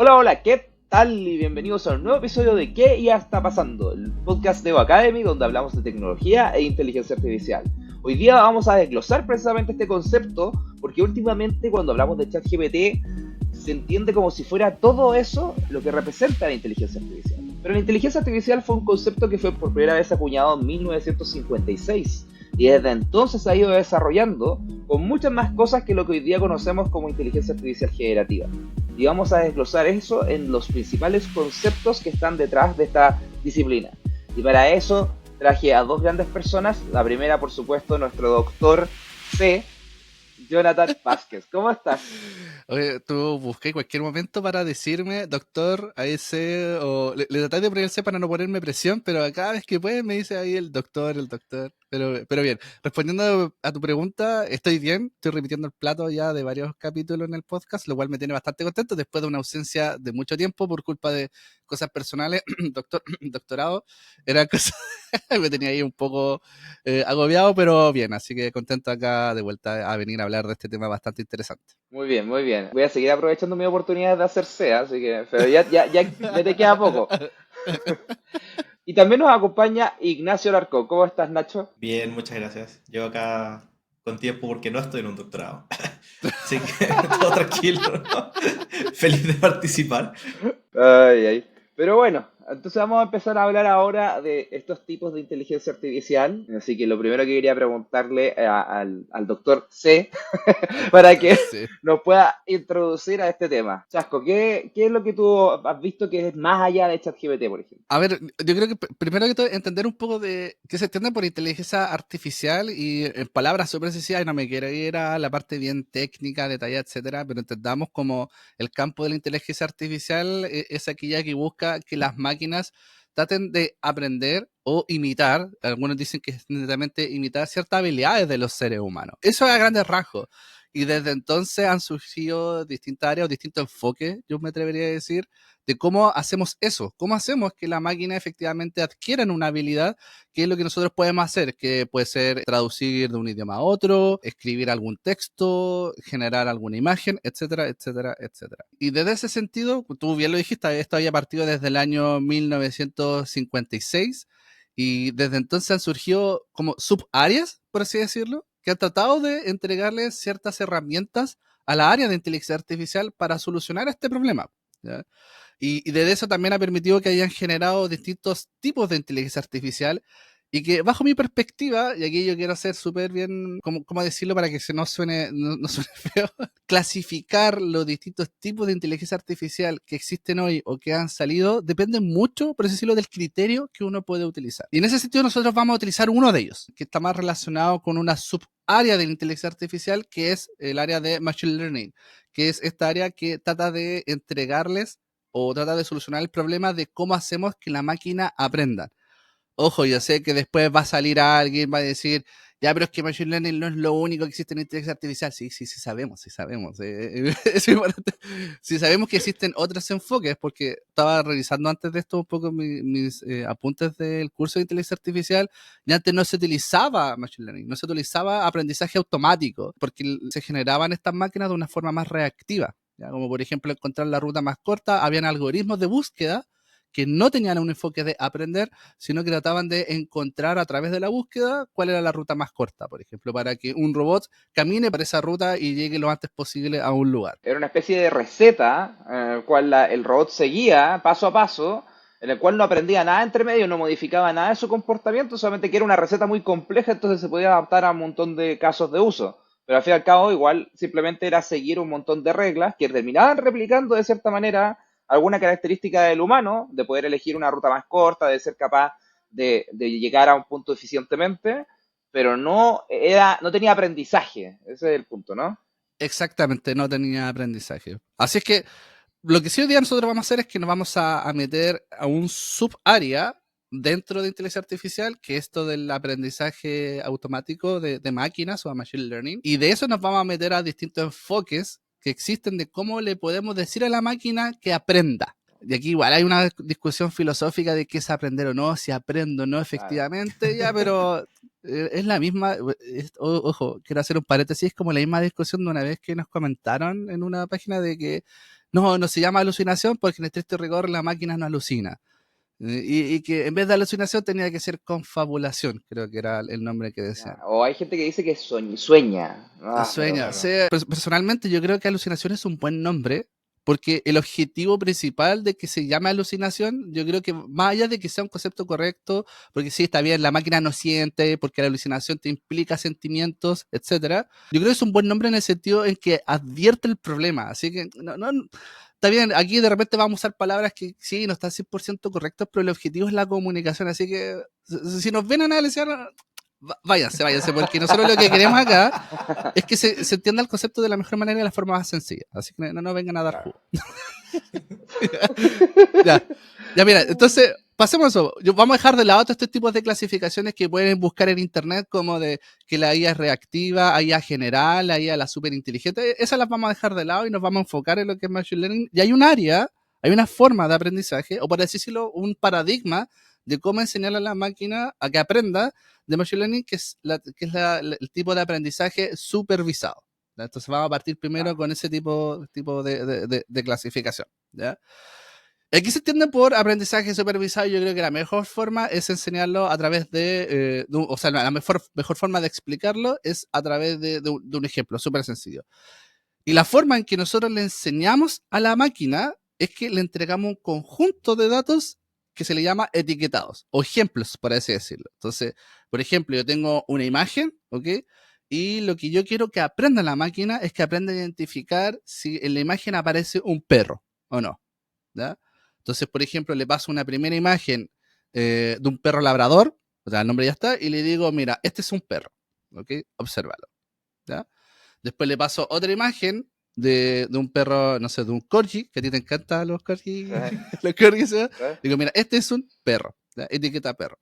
Hola, hola, ¿qué tal? Y bienvenidos a un nuevo episodio de ¿Qué ya está pasando? El podcast de Evo Academy, donde hablamos de tecnología e inteligencia artificial. Hoy día vamos a desglosar precisamente este concepto, porque últimamente cuando hablamos de ChatGPT se entiende como si fuera todo eso lo que representa la inteligencia artificial. Pero la inteligencia artificial fue un concepto que fue por primera vez acuñado en 1956 y desde entonces se ha ido desarrollando con muchas más cosas que lo que hoy día conocemos como inteligencia artificial generativa. Y vamos a desglosar eso en los principales conceptos que están detrás de esta disciplina. Y para eso traje a dos grandes personas. La primera, por supuesto, nuestro doctor C, Jonathan Vázquez. ¿Cómo estás? Oye, tú busqué cualquier momento para decirme, doctor, AS, o le traté de ponerse para no ponerme presión, pero cada vez que puede me dice ahí el doctor, el doctor. Pero bien, respondiendo a tu pregunta, estoy bien, estoy repitiendo el plato ya de varios capítulos en el podcast, lo cual me tiene bastante contento después de una ausencia de mucho tiempo por culpa de cosas personales, doctorado, eran cosas, me tenía ahí un poco agobiado, pero bien, así que contento acá de vuelta a venir a hablar de este tema bastante interesante. Muy bien, muy bien. Voy a seguir aprovechando mi oportunidad de hacer C, así que, pero ya te queda poco. Y también nos acompaña Ignacio Larco. ¿Cómo estás, Nacho? Bien, muchas gracias. Llevo acá con tiempo porque no estoy en un doctorado. Así que todo tranquilo, ¿no? Feliz de participar. Ay, ay. Pero bueno, entonces vamos a empezar a hablar ahora de estos tipos de inteligencia artificial. Así que lo primero que quería preguntarle al doctor C para que Sí. nos pueda introducir a este tema. Chasco, ¿qué es lo que tú has visto que es más allá de ChatGPT, por ejemplo? A ver, yo creo que primero que todo entender un poco de qué se entiende por inteligencia artificial y en palabras súper sencillas, y no me quiero ir a la parte bien técnica, detallada, etcétera, pero entendamos como el campo de la inteligencia artificial es aquella que busca que las máquinas traten de aprender o imitar, algunos dicen que es netamente imitar ciertas habilidades de los seres humanos. Eso es a grandes rasgos. Y desde entonces han surgido distintas áreas o distintos enfoques, yo me atrevería a decir, de cómo hacemos eso, cómo hacemos que la máquina efectivamente adquiera una habilidad, que es lo que nosotros podemos hacer, que puede ser traducir de un idioma a otro, escribir algún texto, generar alguna imagen, etcétera, etcétera, etcétera. Y desde ese sentido, tú bien lo dijiste, esto había partido desde el año 1956 y desde entonces han surgido como subáreas, por así decirlo, que han tratado de entregarles ciertas herramientas a la área de inteligencia artificial para solucionar este problema. ¿Ya? Y de eso también ha permitido que hayan generado distintos tipos de inteligencia artificial y que bajo mi perspectiva, y aquí yo quiero ser súper bien, ¿cómo decirlo para que se no suene, no suene feo? Clasificar los distintos tipos de inteligencia artificial que existen hoy o que han salido depende mucho, por así decirlo, del criterio que uno puede utilizar. Y en ese sentido nosotros vamos a utilizar uno de ellos, que está más relacionado con una subárea de la inteligencia artificial, que es el área de Machine Learning, que es esta área que trata de entregarles o trata de solucionar el problema de cómo hacemos que la máquina aprenda. Ojo, yo sé que después va a salir alguien, va a decir, ya, pero es que Machine Learning no es lo único que existe en inteligencia artificial. Sí, sí, sí sabemos, sí sabemos. Es importante. Sí sabemos que existen otros enfoques, porque estaba revisando antes de esto un poco mis apuntes del curso de inteligencia artificial, y antes no se utilizaba Machine Learning, no se utilizaba aprendizaje automático, porque se generaban estas máquinas de una forma más reactiva. ¿Ya? Como por ejemplo encontrar la ruta más corta, habían algoritmos de búsqueda que no tenían un enfoque de aprender, sino que trataban de encontrar a través de la búsqueda cuál era la ruta más corta, por ejemplo, para que un robot camine por esa ruta y llegue lo antes posible a un lugar. Era una especie de receta en el cual el robot seguía paso a paso, en el cual no aprendía nada entre medio, no modificaba nada de su comportamiento, solamente que era una receta muy compleja, entonces se podía adaptar a un montón de casos de uso. Pero al fin y al cabo, igual simplemente era seguir un montón de reglas que terminaban replicando de cierta manera alguna característica del humano, de poder elegir una ruta más corta, de ser capaz de llegar a un punto eficientemente, pero no tenía aprendizaje. Ese es el punto, ¿no? Exactamente, no tenía aprendizaje. Así es que lo que sí hoy día nosotros vamos a hacer es que nos vamos a meter a un subárea dentro de inteligencia artificial, que es esto del aprendizaje automático de máquinas o a machine learning. Y de eso nos vamos a meter a distintos enfoques que existen de cómo le podemos decir a la máquina que aprenda. Y aquí igual hay una discusión filosófica de qué es aprender o no, si aprendo o no Claro. efectivamente, ya, pero es la misma, ojo, quiero hacer un paréntesis, es como la misma discusión de una vez que nos comentaron en una página de que no se llama alucinación porque en estricto rigor la máquina no alucina. Y que en vez de alucinación tenía que ser confabulación, creo que era el nombre que decían. O hay gente que dice que sueña. Pero Sueña. Claro. Sí, personalmente yo creo que alucinación es un buen nombre porque el objetivo principal de que se llame alucinación, yo creo que más allá de que sea un concepto correcto, porque sí, está bien, la máquina no siente, porque la alucinación te implica sentimientos, etcétera. Yo creo que es un buen nombre en el sentido en que advierte el problema. Así que, está bien, aquí de repente vamos a usar palabras que sí, no están 100% correctas, pero el objetivo es la comunicación. Así que, si nos ven a analizar, váyanse, porque nosotros lo que queremos acá es que se entienda el concepto de la mejor manera y de la forma más sencilla. Así que no vengan a dar claro. jugo. ya, ya, mira, entonces, pasemos a eso. Vamos a dejar de lado todos estos tipos de clasificaciones que pueden buscar en internet, como de que la IA es reactiva, IA general, la IA la super inteligente. Esas las vamos a dejar de lado y nos vamos a enfocar en lo que es Machine Learning. Y hay un área, hay una forma de aprendizaje, o por decirlo, un paradigma de cómo enseñarle a la máquina a que aprenda de Machine Learning, que es el tipo de aprendizaje supervisado. ¿Ya? Entonces vamos a partir primero con ese tipo de clasificación. ¿Ya? Aquí se entiende por aprendizaje supervisado. Yo creo que la mejor forma es enseñarlo a través o sea, la mejor forma de explicarlo es a través de un ejemplo súper sencillo. Y la forma en que nosotros le enseñamos a la máquina es que le entregamos un conjunto de datos que se le llama etiquetados o ejemplos, por así decirlo. Entonces, por ejemplo, yo tengo una imagen, ¿ok? Y lo que yo quiero que aprenda la máquina es que aprenda a identificar si en la imagen aparece un perro o no. ¿Ya? Entonces, por ejemplo, le paso una primera imagen de un perro labrador, o sea, el nombre ya está, y le digo, mira, este es un perro, ¿ok? Obsérvalo, ¿ya? Después le paso otra imagen de un perro, no sé, de un corgi, que a ti te encantan los corgi, Sí, los corgis, ¿sí? sí. Digo, mira, este es un perro, ¿ya? Etiqueta perro.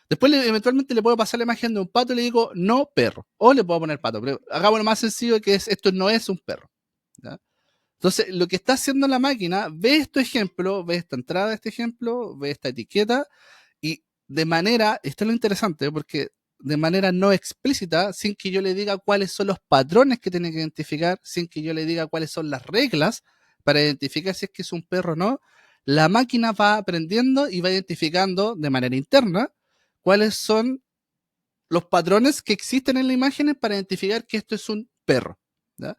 Después eventualmente le puedo pasar la imagen de un pato y le digo, no perro. O le puedo poner pato, pero hagámoslo más sencillo que es, esto no es un perro, ¿ya? Entonces, lo que está haciendo la máquina, ve este ejemplo, ve esta entrada de este ejemplo, ve esta etiqueta, y de manera, esto es lo interesante, porque de manera no explícita, sin que yo le diga cuáles son los patrones que tiene que identificar, sin que yo le diga cuáles son las reglas para identificar si es que es un perro o no, la máquina va aprendiendo y va identificando de manera interna cuáles son los patrones que existen en la imagen para identificar que esto es un perro, ¿ya?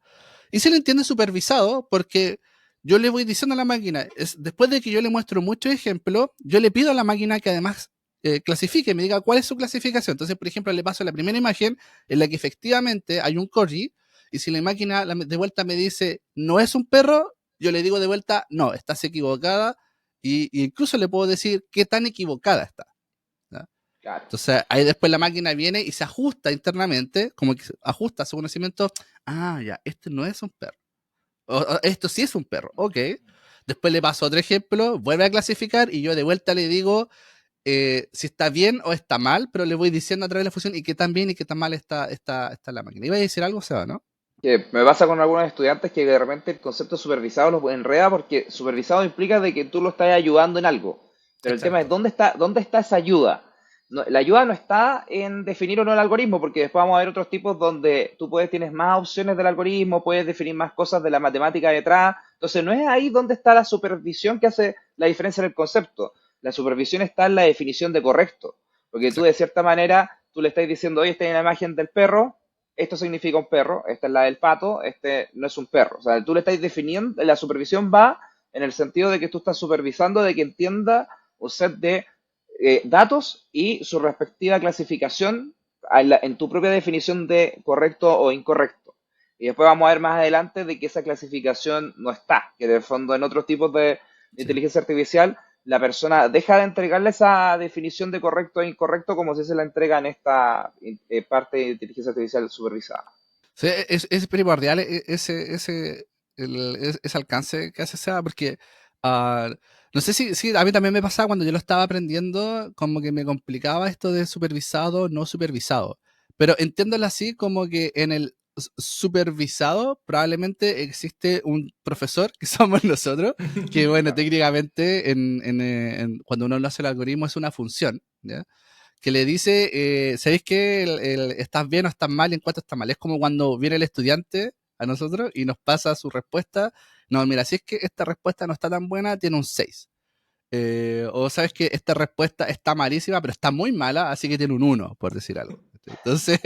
Y se lo entiende supervisado porque yo le voy diciendo a la máquina, después de que yo le muestro muchos ejemplos, yo le pido a la máquina que además clasifique, me diga cuál es su clasificación. Entonces, por ejemplo, le paso la primera imagen en la que efectivamente hay un corgi, y si la máquina de vuelta me dice, no es un perro, yo le digo de vuelta, no, estás equivocada, y incluso le puedo decir qué tan equivocada está, ¿ya? Claro. Entonces ahí después la máquina viene y se ajusta internamente, como que ajusta su conocimiento. Ah, ya, este no es un perro. O esto sí es un perro, ok. Después le paso otro ejemplo, vuelve a clasificar y yo de vuelta le digo si está bien o está mal, pero le voy diciendo a través de la función y qué tan bien y qué tan mal está la máquina. Iba a decir algo, Seba, ¿no? Que me pasa con algunos estudiantes que de repente el concepto supervisado los enreda porque supervisado implica de que tú lo estás ayudando en algo. Pero el tema es Exacto. dónde está esa ayuda. La ayuda no está en definir o no el algoritmo, porque después vamos a ver otros tipos donde tienes más opciones del algoritmo, puedes definir más cosas de la matemática detrás. Entonces no es ahí donde está la supervisión que hace la diferencia en el concepto. La supervisión está en la definición de correcto. Porque tú de Exacto. cierta manera, tú le estás diciendo, oye, esta es la imagen del perro, esto significa un perro, esta es la del pato, este no es un perro. O sea, tú le estás definiendo, la supervisión va en el sentido de que tú estás supervisando de que entienda un set de datos y su respectiva clasificación en tu propia definición de correcto o incorrecto. Y después vamos a ver más adelante de que esa clasificación no está, que de fondo en otros tipos de Sí. inteligencia artificial la persona deja de entregarle esa definición de correcto e incorrecto como si se la entrega en esta parte de inteligencia artificial supervisada. Sí, es primordial ese alcance que hace SEA, porque ah, no sé si a mí también me pasaba cuando yo lo estaba aprendiendo, como que me complicaba esto de supervisado, no supervisado. Pero entiéndolo así como que en el supervisado probablemente existe un profesor, que somos nosotros, que bueno, Claro. técnicamente cuando uno lo hace el algoritmo es una función, ¿ya? Que le dice, ¿sabéis que estás bien o estás mal y en cuánto está mal? Es como cuando viene el estudiante a nosotros y nos pasa su respuesta no, mira, si es que esta respuesta no está tan buena, tiene un 6. O sabes que esta respuesta está malísima, pero está muy mala, así que tiene un 1, por decir algo. Entonces,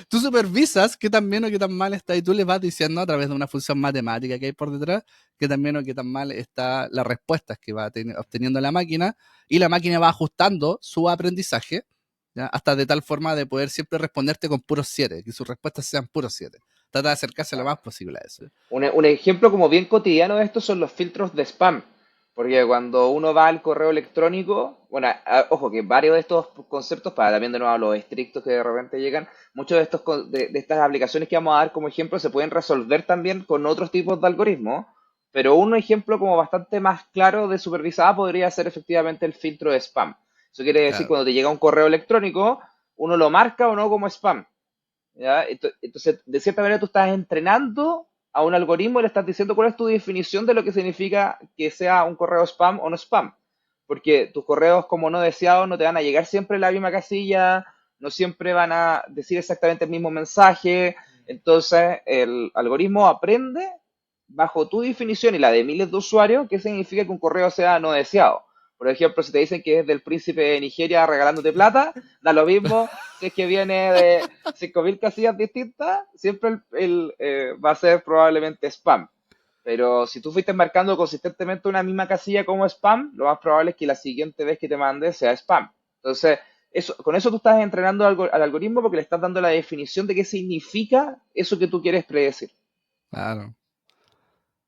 tú supervisas qué tan bien o qué tan mal está y tú le vas diciendo a través de una función matemática que hay por detrás qué tan bien o qué tan mal está las respuestas que va obteniendo la máquina, y la máquina va ajustando su aprendizaje, ¿ya? Hasta de tal forma de poder siempre responderte con puros 7, que sus respuestas sean puros 7. Trata de acercarse lo más posible a eso. Un ejemplo como bien cotidiano de esto son los filtros de spam. Porque cuando uno va al correo electrónico, bueno, ojo que varios de estos conceptos, para también de nuevo a los estrictos que de repente llegan, muchos de estos de estas aplicaciones que vamos a dar como ejemplo se pueden resolver también con otros tipos de algoritmos, pero un ejemplo como bastante más claro de supervisada podría ser efectivamente el filtro de spam. Eso quiere decir, Claro. cuando te llega un correo electrónico, uno lo marca o no como spam. ¿Ya? Entonces, de cierta manera, tú estás entrenando a un algoritmo y le estás diciendo cuál es tu definición de lo que significa que sea un correo spam o no spam. Porque tus correos como no deseados no te van a llegar siempre en la misma casilla, no siempre van a decir exactamente el mismo mensaje. Entonces, el algoritmo aprende bajo tu definición y la de miles de usuarios qué significa que un correo sea no deseado. Por ejemplo, si te dicen que es del príncipe de Nigeria regalándote plata, da lo mismo si es que viene de 5.000 casillas distintas, siempre va a ser probablemente spam. Pero si tú fuiste marcando consistentemente una misma casilla como spam, lo más probable es que la siguiente vez que te mande sea spam. Entonces, con eso tú estás entrenando al algoritmo porque le estás dando la definición de qué significa eso que tú quieres predecir. Claro.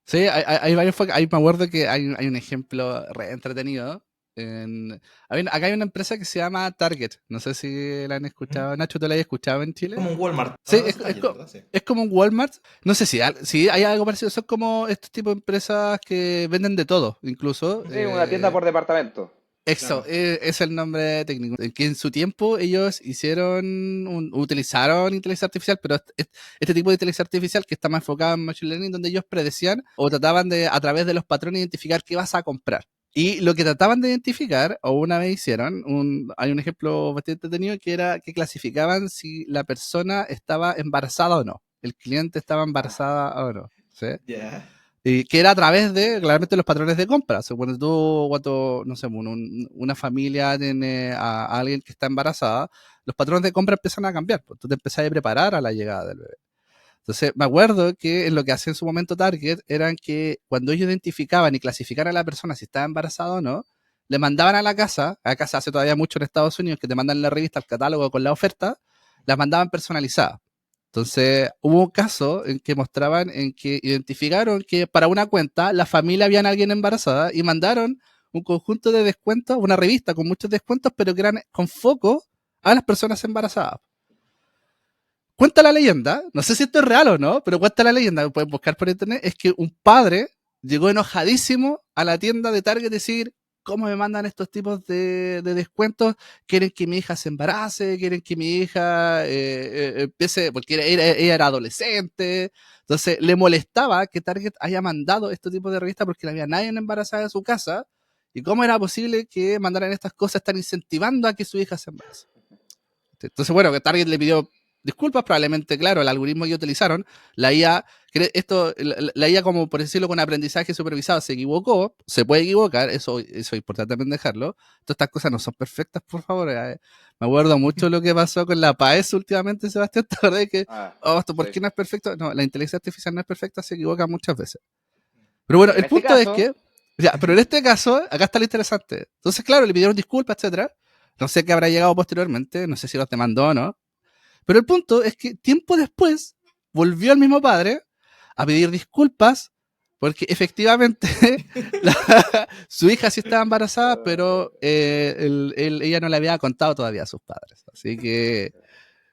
Sí, hay varios ahí me acuerdo que hay un ejemplo re entretenido. Acá hay una empresa que se llama Target. No sé si la han escuchado. Nacho, ¿tú la has escuchado en Chile? Como un Walmart. Sí, No, es Target, ¿verdad? Sí. es como un Walmart. No sé si hay algo parecido. Son como estos tipos de empresas que venden de todo, incluso. Sí, una tienda por departamento. Eso, Claro. es el nombre técnico. Que en su tiempo ellos utilizaron inteligencia artificial, pero este tipo de inteligencia artificial que está más enfocado en machine learning, donde ellos predecían o trataban de, a través de los patrones, identificar qué vas a comprar. Y lo que trataban de identificar, o una vez hicieron, hay un ejemplo bastante entretenido, que era que clasificaban si la persona estaba embarazada o no. El cliente estaba Ah, embarazada o no. ¿Sí? Ya. Y que era a través de, claramente, los patrones de compra. O sea, cuando no sé, una familia tiene a alguien que está embarazada, los patrones de compra empiezan a cambiar. Pues tú te empezás a preparar a la llegada del bebé. Entonces, me acuerdo que en lo que hacía en su momento Target eran que cuando ellos identificaban y clasificaran a la persona si estaba embarazada o no, le mandaban a la casa, acá se hace todavía mucho en Estados Unidos, que te mandan la revista, el catálogo con la oferta, las mandaban personalizadas. Entonces, hubo un caso en que mostraban, en que identificaron que para una cuenta la familia había alguien embarazada y mandaron un conjunto de descuentos, una revista con muchos descuentos, pero que eran con foco a las personas embarazadas. Cuenta la leyenda, no sé si esto es real o no, pero cuenta la leyenda, pueden buscar por internet, es que un padre llegó enojadísimo a la tienda de Target a decir: ¿cómo me mandan estos tipos de descuentos? Quieren que mi hija se embarace, quieren que mi hija empiece, porque ella era adolescente. Entonces le molestaba que Target haya mandado este tipo de revistas porque no había nadie embarazada en su casa. ¿Y cómo era posible que mandaran estas cosas? Están incentivando a que su hija se embarace. Entonces, bueno, que Target le pidió disculpas, probablemente, claro, el algoritmo que utilizaron, la IA, la IA, como por decirlo, con aprendizaje supervisado, se equivocó, se puede equivocar, eso es importante también dejarlo. Todas estas cosas no son perfectas, por favor. Me acuerdo mucho lo que pasó con la PAES últimamente, Sebastián, ¿te acordás que, esto, ¿por sí. qué no es perfecto? No, la inteligencia artificial no es perfecta, se equivoca muchas veces. Pero bueno, Pero en el este punto es caso, que, ya, pero en este caso, acá está lo interesante. Entonces, claro, le pidieron disculpas, etcétera. No sé qué habrá llegado posteriormente, no sé si los demandó o no. Pero el punto es que tiempo después volvió el mismo padre a pedir disculpas porque efectivamente su hija sí estaba embarazada, pero ella no le había contado todavía a sus padres. Así que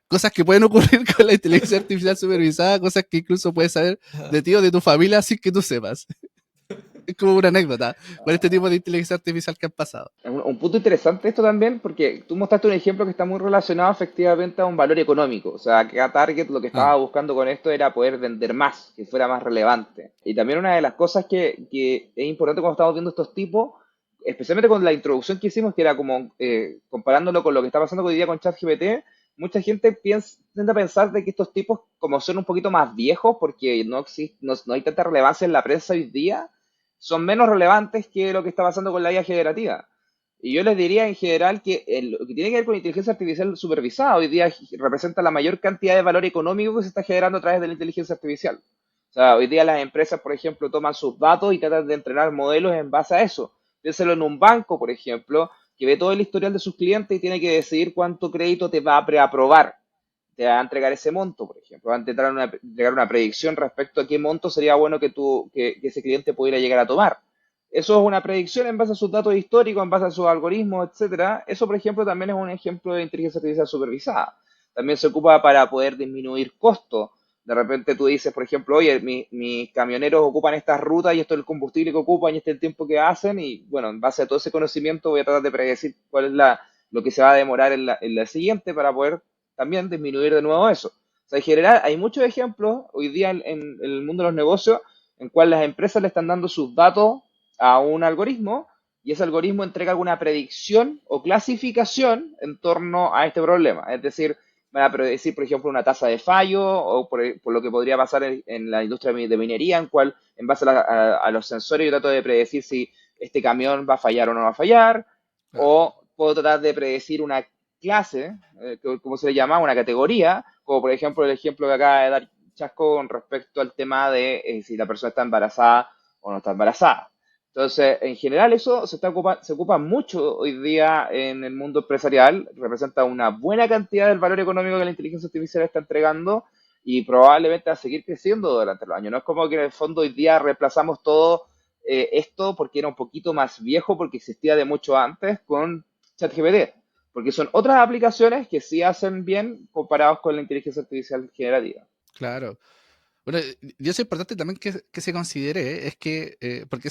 cosas que pueden ocurrir con la inteligencia artificial supervisada, cosas que incluso puedes saber de ti o de tu familia sin que tú sepas. Es como una anécdota con este tipo de inteligencia artificial que han pasado. es un punto interesante esto también, porque tú mostraste un ejemplo que está muy relacionado efectivamente a un valor económico. O sea, que a Target lo que estaba Ah, buscando con esto era poder vender más, que fuera más relevante. Y también una de las cosas que es importante cuando estamos viendo estos tipos, especialmente con la introducción que hicimos, que era como comparándolo con lo que está pasando hoy día con ChatGPT, mucha gente tiende a pensar de que estos tipos, como son un poquito más viejos, porque no hay tanta relevancia en la prensa hoy día, son menos relevantes que lo que está pasando con la IA generativa. Y yo les diría en general que lo que tiene que ver con inteligencia artificial supervisada hoy día representa la mayor cantidad de valor económico que se está generando a través de la inteligencia artificial. O sea, hoy día las empresas, por ejemplo, toman sus datos y tratan de entrenar modelos en base a eso. Piénsalo en un banco, por ejemplo, que ve todo el historial de sus clientes y tiene que decidir cuánto crédito te va a preaprobar, te va a entregar ese monto, por ejemplo, va a entregar una predicción respecto a qué monto sería bueno que ese cliente pudiera llegar a tomar. Eso es una predicción en base a sus datos históricos, en base a sus algoritmos, etcétera. Eso, por ejemplo, también es un ejemplo de inteligencia artificial supervisada. También se ocupa para poder disminuir costos. De repente tú dices, por ejemplo, oye, mis camioneros ocupan estas rutas y esto es el combustible que ocupan y este es el tiempo que hacen y bueno, en base a todo ese conocimiento voy a tratar de predecir cuál es lo que se va a demorar en la siguiente para poder también disminuir de nuevo eso. O sea, en general hay muchos ejemplos hoy día en el mundo de los negocios en cual las empresas le están dando sus datos a un algoritmo y ese algoritmo entrega alguna predicción o clasificación en torno a este problema. Es decir, van a predecir, por ejemplo, una tasa de fallo o por lo que podría pasar en la industria de minería, en cual, en base a los sensores, yo trato de predecir si este camión va a fallar o no va a fallar, Claro. o puedo tratar de predecir una clase, como se le llama, una categoría, como por ejemplo el ejemplo que acaba de dar Chasco con respecto al tema de si la persona está embarazada o no está embarazada. Entonces, en general eso se ocupa mucho hoy día en el mundo empresarial, representa una buena cantidad del valor económico que la inteligencia artificial está entregando y probablemente va a seguir creciendo durante los años. No es como que en el fondo hoy día reemplazamos todo esto porque era un poquito más viejo, porque existía de mucho antes con ChatGPT, porque son otras aplicaciones que sí hacen bien comparados con la inteligencia artificial generativa. Claro. Bueno, y eso es importante también que se considere, es que, porque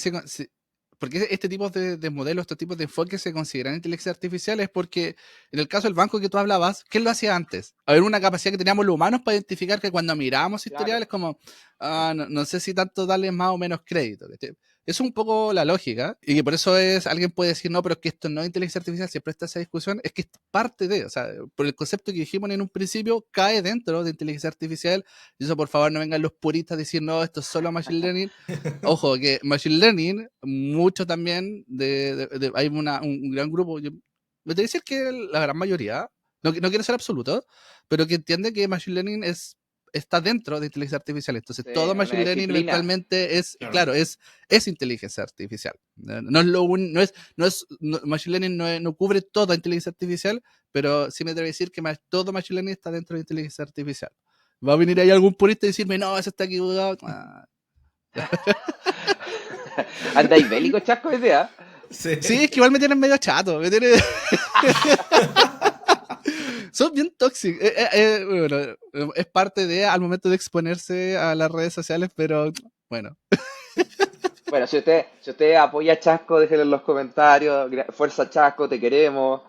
este tipo de modelos, estos tipos de enfoques se consideran inteligencia artificial, es porque en el caso del banco que tú hablabas, ¿qué lo hacía antes? Haber una capacidad que teníamos los humanos para identificar que cuando mirábamos Claro. historiales, como, no sé si tanto darle más o menos crédito. ¿Cachai? Es un poco la lógica, y que por eso alguien puede decir, no, pero es que esto no es inteligencia artificial, siempre está esa discusión, es que es parte de, o sea, por el concepto que dijimos en un principio, cae dentro de inteligencia artificial, y eso por favor no vengan los puristas a decir, no, esto es solo machine learning. Ojo, que machine learning, mucho también, hay un gran grupo, yo me voy a decir que la gran mayoría, no quiero ser absoluto, pero que entiende que machine learning está dentro de inteligencia artificial. Entonces, Sí, todo una machine learning disciplina. eventualmente Claro. claro, es inteligencia artificial. No es machine learning no cubre toda inteligencia artificial, pero sí me debe decir que todo machine learning está dentro de inteligencia artificial. Va a venir ahí algún purista y decirme, no, eso está equivocado. ¿Andáis bélico, Chasco, idea? Sí. Sí, es que igual me tienen medio chato. Son bien tóxicos. Bueno, es parte de al momento de exponerse a las redes sociales, pero bueno. Bueno, si usted apoya a Chasco, déjenlo en los comentarios. Fuerza Chasco, te queremos.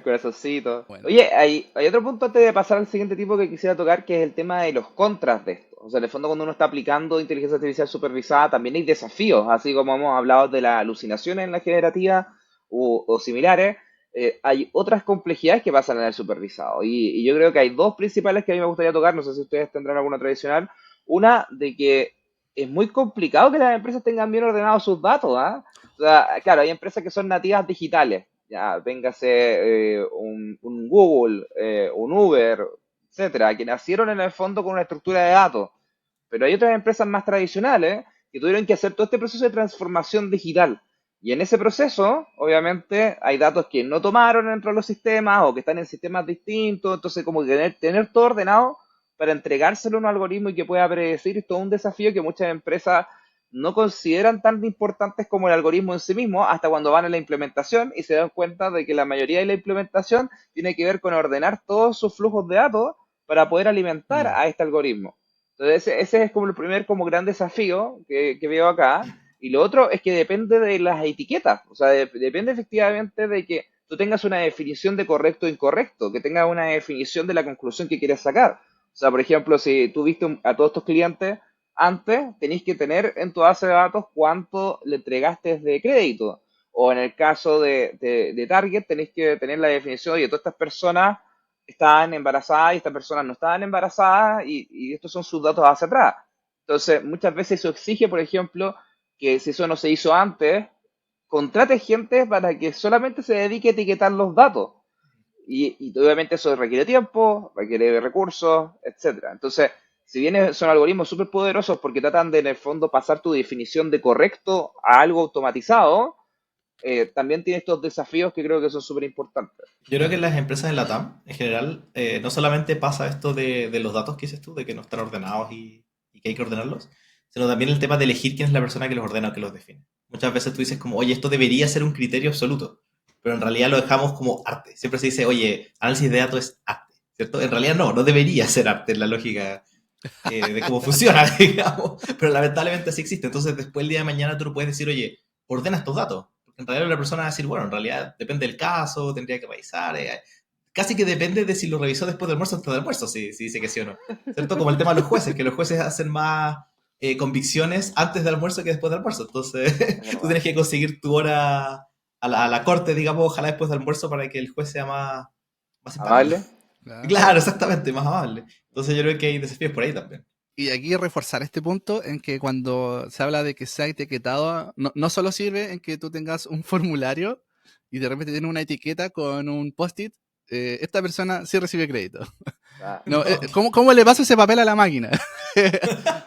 Corazoncito. Bueno, Oye, hay otro punto antes de pasar al siguiente tipo que quisiera tocar, que es el tema de los contras de esto. O sea, en el fondo cuando uno está aplicando inteligencia artificial supervisada, también hay desafíos, así como hemos hablado de las alucinaciones en la generativa o similares. Hay otras complejidades que pasan en el supervisado. Y yo creo que hay dos principales que a mí me gustaría tocar, no sé si ustedes tendrán alguna tradicional. Una, de que es muy complicado que las empresas tengan bien ordenados sus datos, ¿ah? O sea, claro, hay empresas que son nativas digitales, ya, véngase un Google, un Uber, etcétera, que nacieron en el fondo con una estructura de datos. Pero hay otras empresas más tradicionales que tuvieron que hacer todo este proceso de transformación digital. Y en ese proceso, obviamente, hay datos que no tomaron dentro de los sistemas o que están en sistemas distintos. Entonces, como que tener todo ordenado para entregárselo a un algoritmo y que pueda predecir es todo un desafío que muchas empresas no consideran tan importantes como el algoritmo en sí mismo hasta cuando van a la implementación y se dan cuenta de que la mayoría de la implementación tiene que ver con ordenar todos sus flujos de datos para poder alimentar mm, a este algoritmo. Entonces ese es como el primer como gran desafío que veo acá. Y lo otro es que depende de las etiquetas. O sea, depende efectivamente de que tú tengas una definición de correcto o incorrecto, que tengas una definición de la conclusión que quieres sacar. O sea, por ejemplo, si tú viste a todos tus clientes antes, tenéis que tener en tu base de datos cuánto le entregaste de crédito. O en el caso de Target, tenéis que tener la definición de todas estas personas estaban embarazadas y estas personas no estaban embarazadas y estos son sus datos hacia atrás. Entonces, muchas veces eso exige, por ejemplo, que si eso no se hizo antes, contrate gente para que solamente se dedique a etiquetar los datos. Y obviamente eso requiere tiempo, requiere recursos, etcétera. Entonces, si bien son algoritmos súper poderosos porque tratan de, en el fondo, pasar tu definición de correcto a algo automatizado, también tiene estos desafíos que creo que son súper importantes. Yo creo que en las empresas de la TAM, en general, no solamente pasa esto de los datos que dices tú, de que no están ordenados y que hay que ordenarlos, sino también el tema de elegir quién es la persona que los ordena o que los define. Muchas veces tú dices como, oye, esto debería ser un criterio absoluto, pero en realidad lo dejamos como arte. Siempre se dice, oye, análisis de datos es arte, ¿cierto? En realidad no debería ser arte en la lógica de cómo funciona, digamos, pero lamentablemente sí existe. Entonces después el día de mañana tú no puedes decir, oye, ordena estos datos. Porque en realidad la persona va a decir, bueno, en realidad depende del caso, tendría que revisar. Casi que depende de si lo revisó después del almuerzo o después del almuerzo, si dice que sí o no. ¿Cierto? Como el tema de los jueces, que los jueces hacen más convicciones antes del almuerzo que después del almuerzo. Entonces Es tú verdad. tienes que conseguir tu hora a la corte, digamos, ojalá después del almuerzo para que el juez sea más simpático. ¿Amable? Claro. Claro, exactamente, más amable. Entonces yo creo que hay desafíos por ahí también. Y aquí reforzar este punto en que cuando se habla de que sea etiquetado, no solo sirve en que tú tengas un formulario y de repente tienes una etiqueta con un post-it, esta persona sí recibe crédito. Ah, No, No. ¿cómo le paso ese papel a la máquina?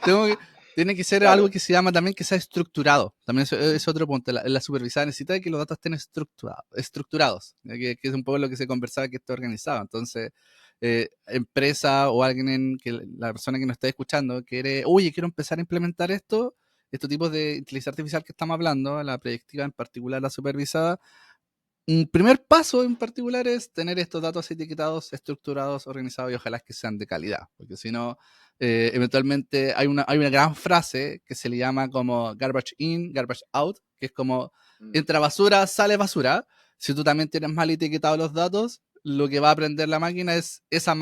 Tengo que- Tiene que ser algo claro. que se llama también que sea estructurado. También es otro punto. La supervisada necesita que los datos estén estructurados, que es un poco lo que se conversaba que esté organizado. Entonces, empresa o la persona que nos está escuchando quiere, oye, quiero empezar a implementar estos tipos de inteligencia artificial que estamos hablando, la predictiva en particular, la supervisada. Un primer paso en particular es tener estos datos etiquetados, estructurados, organizados y ojalá que sean de calidad, porque si no, eventualmente hay una gran frase que se le llama como garbage in, garbage out, que es como Mm. entra basura, sale basura. Si tú también tienes mal etiquetados los datos, lo que va a aprender la máquina es esa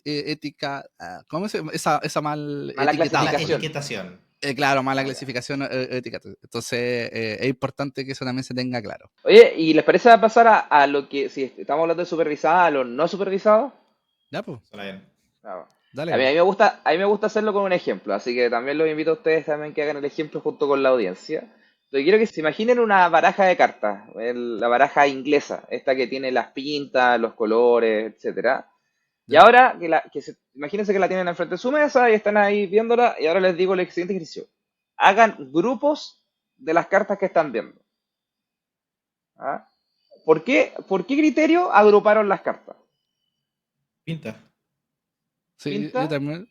ética, ¿cómo se llama? Esa mal Mala etiquetado. Mala clasificación. etiquetación. Claro, mala Ah, ya. clasificación, etiqueta. Entonces, es importante que eso también se tenga claro. Oye, ¿y les parece pasar a lo que, si estamos hablando de supervisada, a lo no supervisado? Ya, pues, Suena bien. Claro. dale. A mí me gusta hacerlo con un ejemplo, así que también los invito a ustedes también que hagan el ejemplo junto con la audiencia. Pero quiero que se imaginen una baraja de cartas, la baraja inglesa, esta que tiene las pintas, los colores, etcétera. Y ¿Ya? ahora, imagínense que la tienen enfrente de su mesa y están ahí viéndola, y ahora les digo el siguiente ejercicio. Hagan grupos de las cartas que están viendo. ¿Ah? ¿Por qué criterio agruparon las cartas? Pinta. Sí, yo ¿Pinta? también.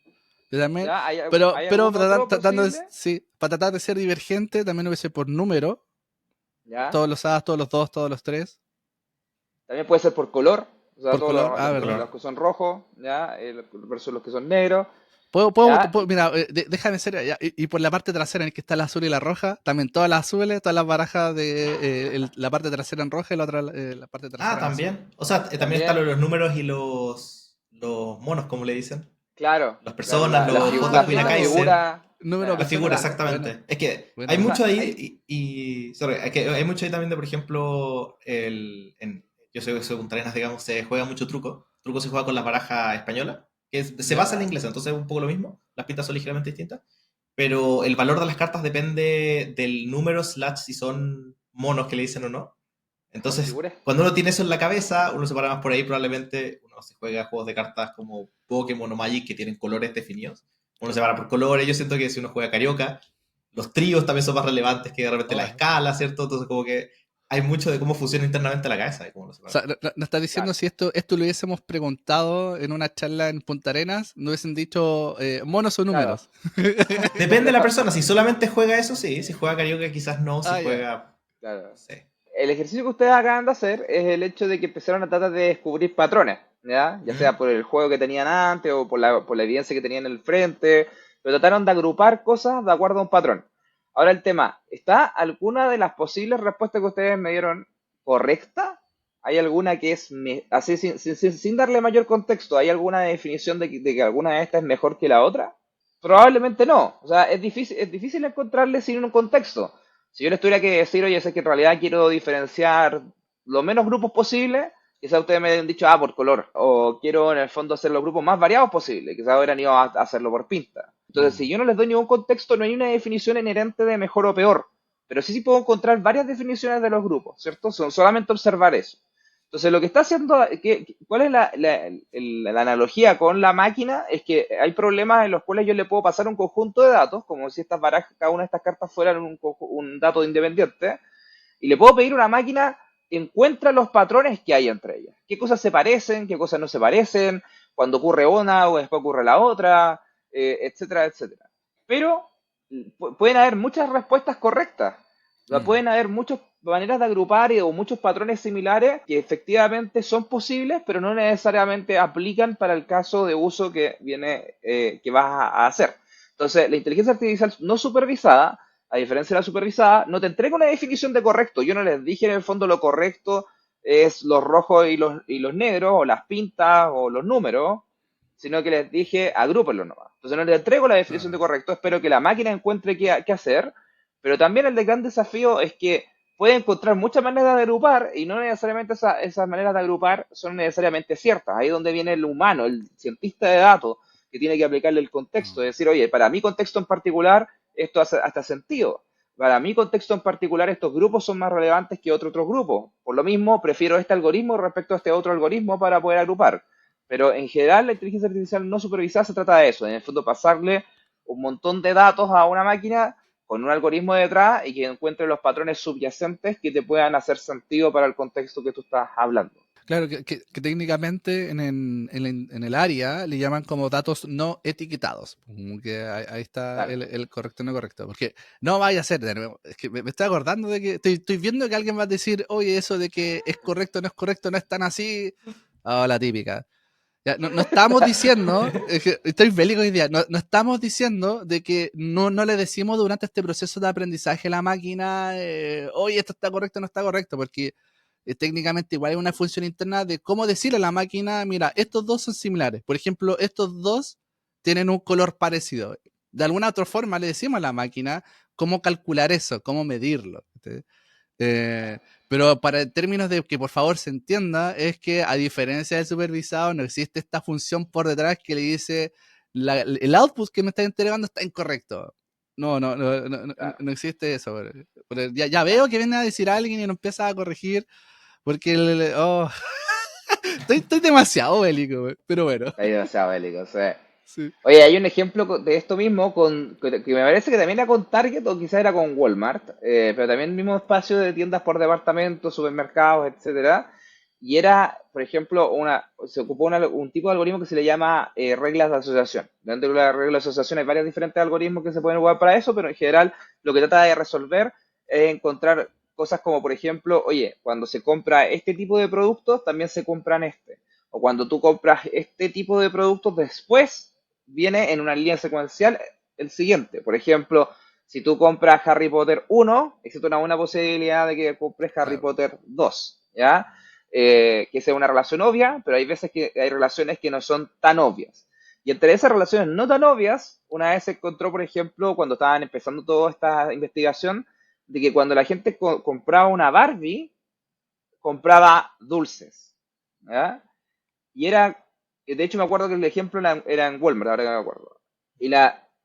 Yo también. ¿Ya? ¿Hay, Pero, hay pero algún otro tratando de, posible? sí, para tratar de ser divergente, también hubiese por número. ¿Ya? Todos los A's, todos los dos, todos los tres. También puede ser por color, o sea, Por todos color. Ah, Por verdad. los color. que son rojos, ¿ya? Versus los que son negros, ¿ya? Mira, déjame ser, y por la parte trasera en el que está la azul y la roja, también todas las azules, todas las barajas de la parte trasera en roja y la otra, la parte Ah, trasera en azul. también. O sea, también están También, los números y los monos, como le dicen. claro, Las claro, personas, los Ah, JPL la bravo. Kaiser. figura, Número, La claro, figura, persona. claro. Bueno, exactamente. Es que hay bueno. mucho Hay- ahí sorry, es que hay mucho ahí también de, por ejemplo, yo soy Punta Arenas, digamos, se juega mucho truco. Truco se juega con la baraja española, se ¿Ya? basa en la ¿Ya? inglesa, entonces es un poco lo mismo. Las pistas son ligeramente distintas. Pero el valor de las cartas depende del número slash si son monos que le dicen o no. Son Entonces, figuras. cuando uno tiene eso en la cabeza, uno se para más por ahí, probablemente uno se juega juegos de cartas como Pokémon o Magic que tienen colores definidos. Uno se para por colores. Yo siento que si uno juega Carioca, los tríos también son más relevantes que de repente la Oh. escala, ¿cierto? Entonces, como que hay mucho de cómo funciona internamente la cabeza y cómo lo O separa. sea, nos está diciendo Claro. si esto lo hubiésemos preguntado en una charla en Punta Arenas, no hubiesen dicho monos o Claro. números. Depende de la persona. Si solamente juega eso, sí. Si juega Carioca, quizás no. Si Ah, ya. juega, Claro. no sé. El ejercicio que ustedes acaban de hacer es el hecho de que empezaron a tratar de descubrir patrones, ¿ya? Ya sea ¿Mm? por el juego que tenían antes o por la evidencia que tenían en el frente, pero trataron de agrupar cosas de acuerdo a un patrón. Ahora el tema, ¿está alguna de las posibles respuestas que ustedes me dieron correcta? ¿Hay alguna que es, así sin darle mayor contexto, ¿hay alguna definición de que alguna de estas es mejor que la otra? Probablemente no. O sea, es difícil encontrarle sin un contexto. Si yo les tuviera que decir, oye, sé que en realidad quiero diferenciar lo menos grupos posible, quizás ustedes me han dicho, por color, o quiero en el fondo hacer los grupos más variados posible, quizás hubieran ido a hacerlo por pinta. Entonces, si yo no les doy ningún contexto, no hay una definición inherente de mejor o peor, pero sí puedo encontrar varias definiciones de los grupos, ¿cierto? Son solamente observar eso. Entonces, lo que está haciendo, ¿cuál es la analogía con la máquina? Es que hay problemas en los cuales yo le puedo pasar un conjunto de datos, como si estas barajas, cada una de estas cartas fueran un dato independiente, y le puedo pedir a una máquina encuentra los patrones que hay entre ellas. ¿Qué cosas se parecen? ¿Qué cosas no se parecen? Cuando ocurre una o después ocurre la otra, etcétera, etcétera. Pero pueden haber muchas respuestas correctas. Pueden haber muchas maneras de agrupar o muchos patrones similares que efectivamente son posibles, pero no necesariamente aplican para el caso de uso que que vas a hacer. Entonces, la inteligencia artificial no supervisada, a diferencia de la supervisada, no te entrega una definición de correcto. Yo no les dije en el fondo lo correcto es los rojos y los negros, o las pintas, o los números, sino que les dije agrúpenlos nomás. Entonces no les entrego la definición de correcto, espero que la máquina encuentre qué hacer, pero también el gran desafío es que puede encontrar muchas maneras de agrupar y no necesariamente esas maneras de agrupar son necesariamente ciertas. Ahí es donde viene el humano, el cientista de datos, que tiene que aplicarle el contexto, es decir, oye, para mi contexto en particular, esto hace hasta sentido. Para mi contexto en particular, estos grupos son más relevantes que otros grupos. Por lo mismo, prefiero este algoritmo respecto a este otro algoritmo para poder agrupar. Pero en general, la inteligencia artificial no supervisada se trata de eso. En el fondo, pasarle un montón de datos a una máquina con un algoritmo detrás y que encuentre los patrones subyacentes que te puedan hacer sentido para el contexto que tú estás hablando. Claro, que técnicamente en el área le llaman como datos no etiquetados. Como que ahí está Claro. el correcto y no correcto. Porque no vaya a ser de nuevo. Es que me estoy acordando de que estoy viendo que alguien va a decir, oye, eso de que es correcto no es tan así. Ah, la típica. Ya, no estamos diciendo, es que estoy bélico hoy día, no estamos diciendo de que no le decimos durante este proceso de aprendizaje a la máquina, oye, esto está correcto, no está correcto, porque técnicamente igual hay una función interna de cómo decirle a la máquina, mira, estos dos son similares. Por ejemplo, estos dos tienen un color parecido. De alguna otra forma le decimos a la máquina cómo calcular eso, cómo medirlo. ¿Sí? Pero para términos de que por favor se entienda, es que a diferencia del supervisado, no existe esta función por detrás que le dice el output que me está entregando está incorrecto. No existe eso. Pero ya veo que viene a decir alguien y no empieza a corregir porque estoy demasiado bélico, pero bueno. Ahí demasiado bélico, o sea. Sí. Oye, hay un ejemplo de esto mismo que me parece que también era con Target o quizás era con Walmart, pero también el mismo espacio de tiendas por departamento, supermercados, etcétera. Y era, por ejemplo, se ocupó un tipo de algoritmo que se le llama reglas de asociación. Dentro de la regla de asociación hay varios diferentes algoritmos que se pueden ocupar para eso, pero en general lo que trata de resolver es encontrar cosas como, por ejemplo, oye, cuando se compra este tipo de productos, también se compran este. O cuando tú compras este tipo de productos, después viene en una línea secuencial el siguiente. Por ejemplo, si tú compras Harry Potter 1, existe una buena posibilidad de que compres Harry Claro. Potter 2, ¿ya? Que sea una relación obvia, pero hay veces que hay relaciones que no son tan obvias. Y entre esas relaciones no tan obvias, una vez se encontró, por ejemplo, cuando estaban empezando toda esta investigación, de que cuando la gente compraba una Barbie, compraba dulces, ¿ya? Y era, de hecho me acuerdo que el ejemplo era en Walmart, ahora que me acuerdo.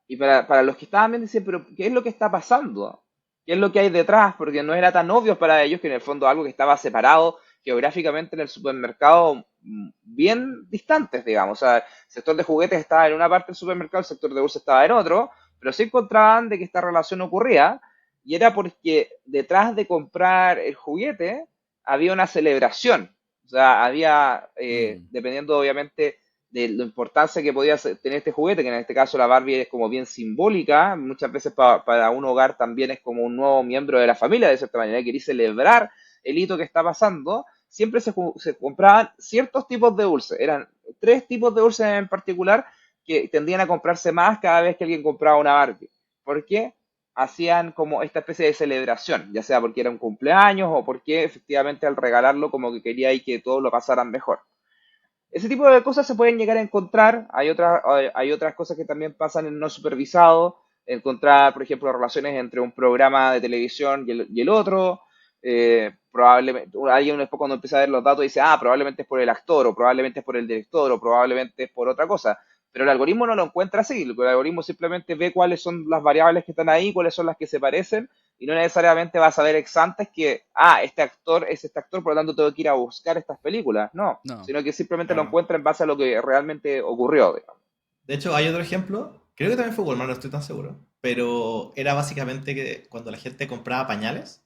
Y para los que estaban viendo, decían, pero ¿qué es lo que está pasando? ¿Qué es lo que hay detrás? Porque no era tan obvio para ellos que en el fondo algo que estaba separado geográficamente en el supermercado bien distantes, digamos. O sea, el sector de juguetes estaba en una parte del supermercado, el sector de dulces estaba en otro, pero sí encontraban de que esta relación ocurría y era porque detrás de comprar el juguete había una celebración. O sea, había, dependiendo obviamente de la importancia que podía tener este juguete, que en este caso la Barbie es como bien simbólica, muchas veces para un hogar también es como un nuevo miembro de la familia, de cierta manera, quería celebrar el hito que está pasando, siempre se compraban ciertos tipos de dulces, eran 3 tipos de dulces en particular que tendían a comprarse más cada vez que alguien compraba una Barbie. ¿Por qué? Hacían como esta especie de celebración, ya sea porque era un cumpleaños o porque efectivamente al regalarlo como que quería y que todos lo pasaran mejor. Ese tipo de cosas se pueden llegar a encontrar, hay otras cosas que también pasan en no supervisado, encontrar, por ejemplo, relaciones entre un programa de televisión y el otro, probablemente, alguien después cuando empieza a ver los datos dice, probablemente es por el actor, o probablemente es por el director, o probablemente es por otra cosa. Pero el algoritmo no lo encuentra así, el algoritmo simplemente ve cuáles son las variables que están ahí, cuáles son las que se parecen, y no necesariamente va a saber ex antes que, este actor es este actor, por lo tanto tengo que ir a buscar estas películas. No, No. sino que simplemente lo Claro. encuentra en base a lo que realmente ocurrió, digamos. De hecho, hay otro ejemplo, creo que también fue Walmart, no estoy tan seguro, pero era básicamente que cuando la gente compraba pañales,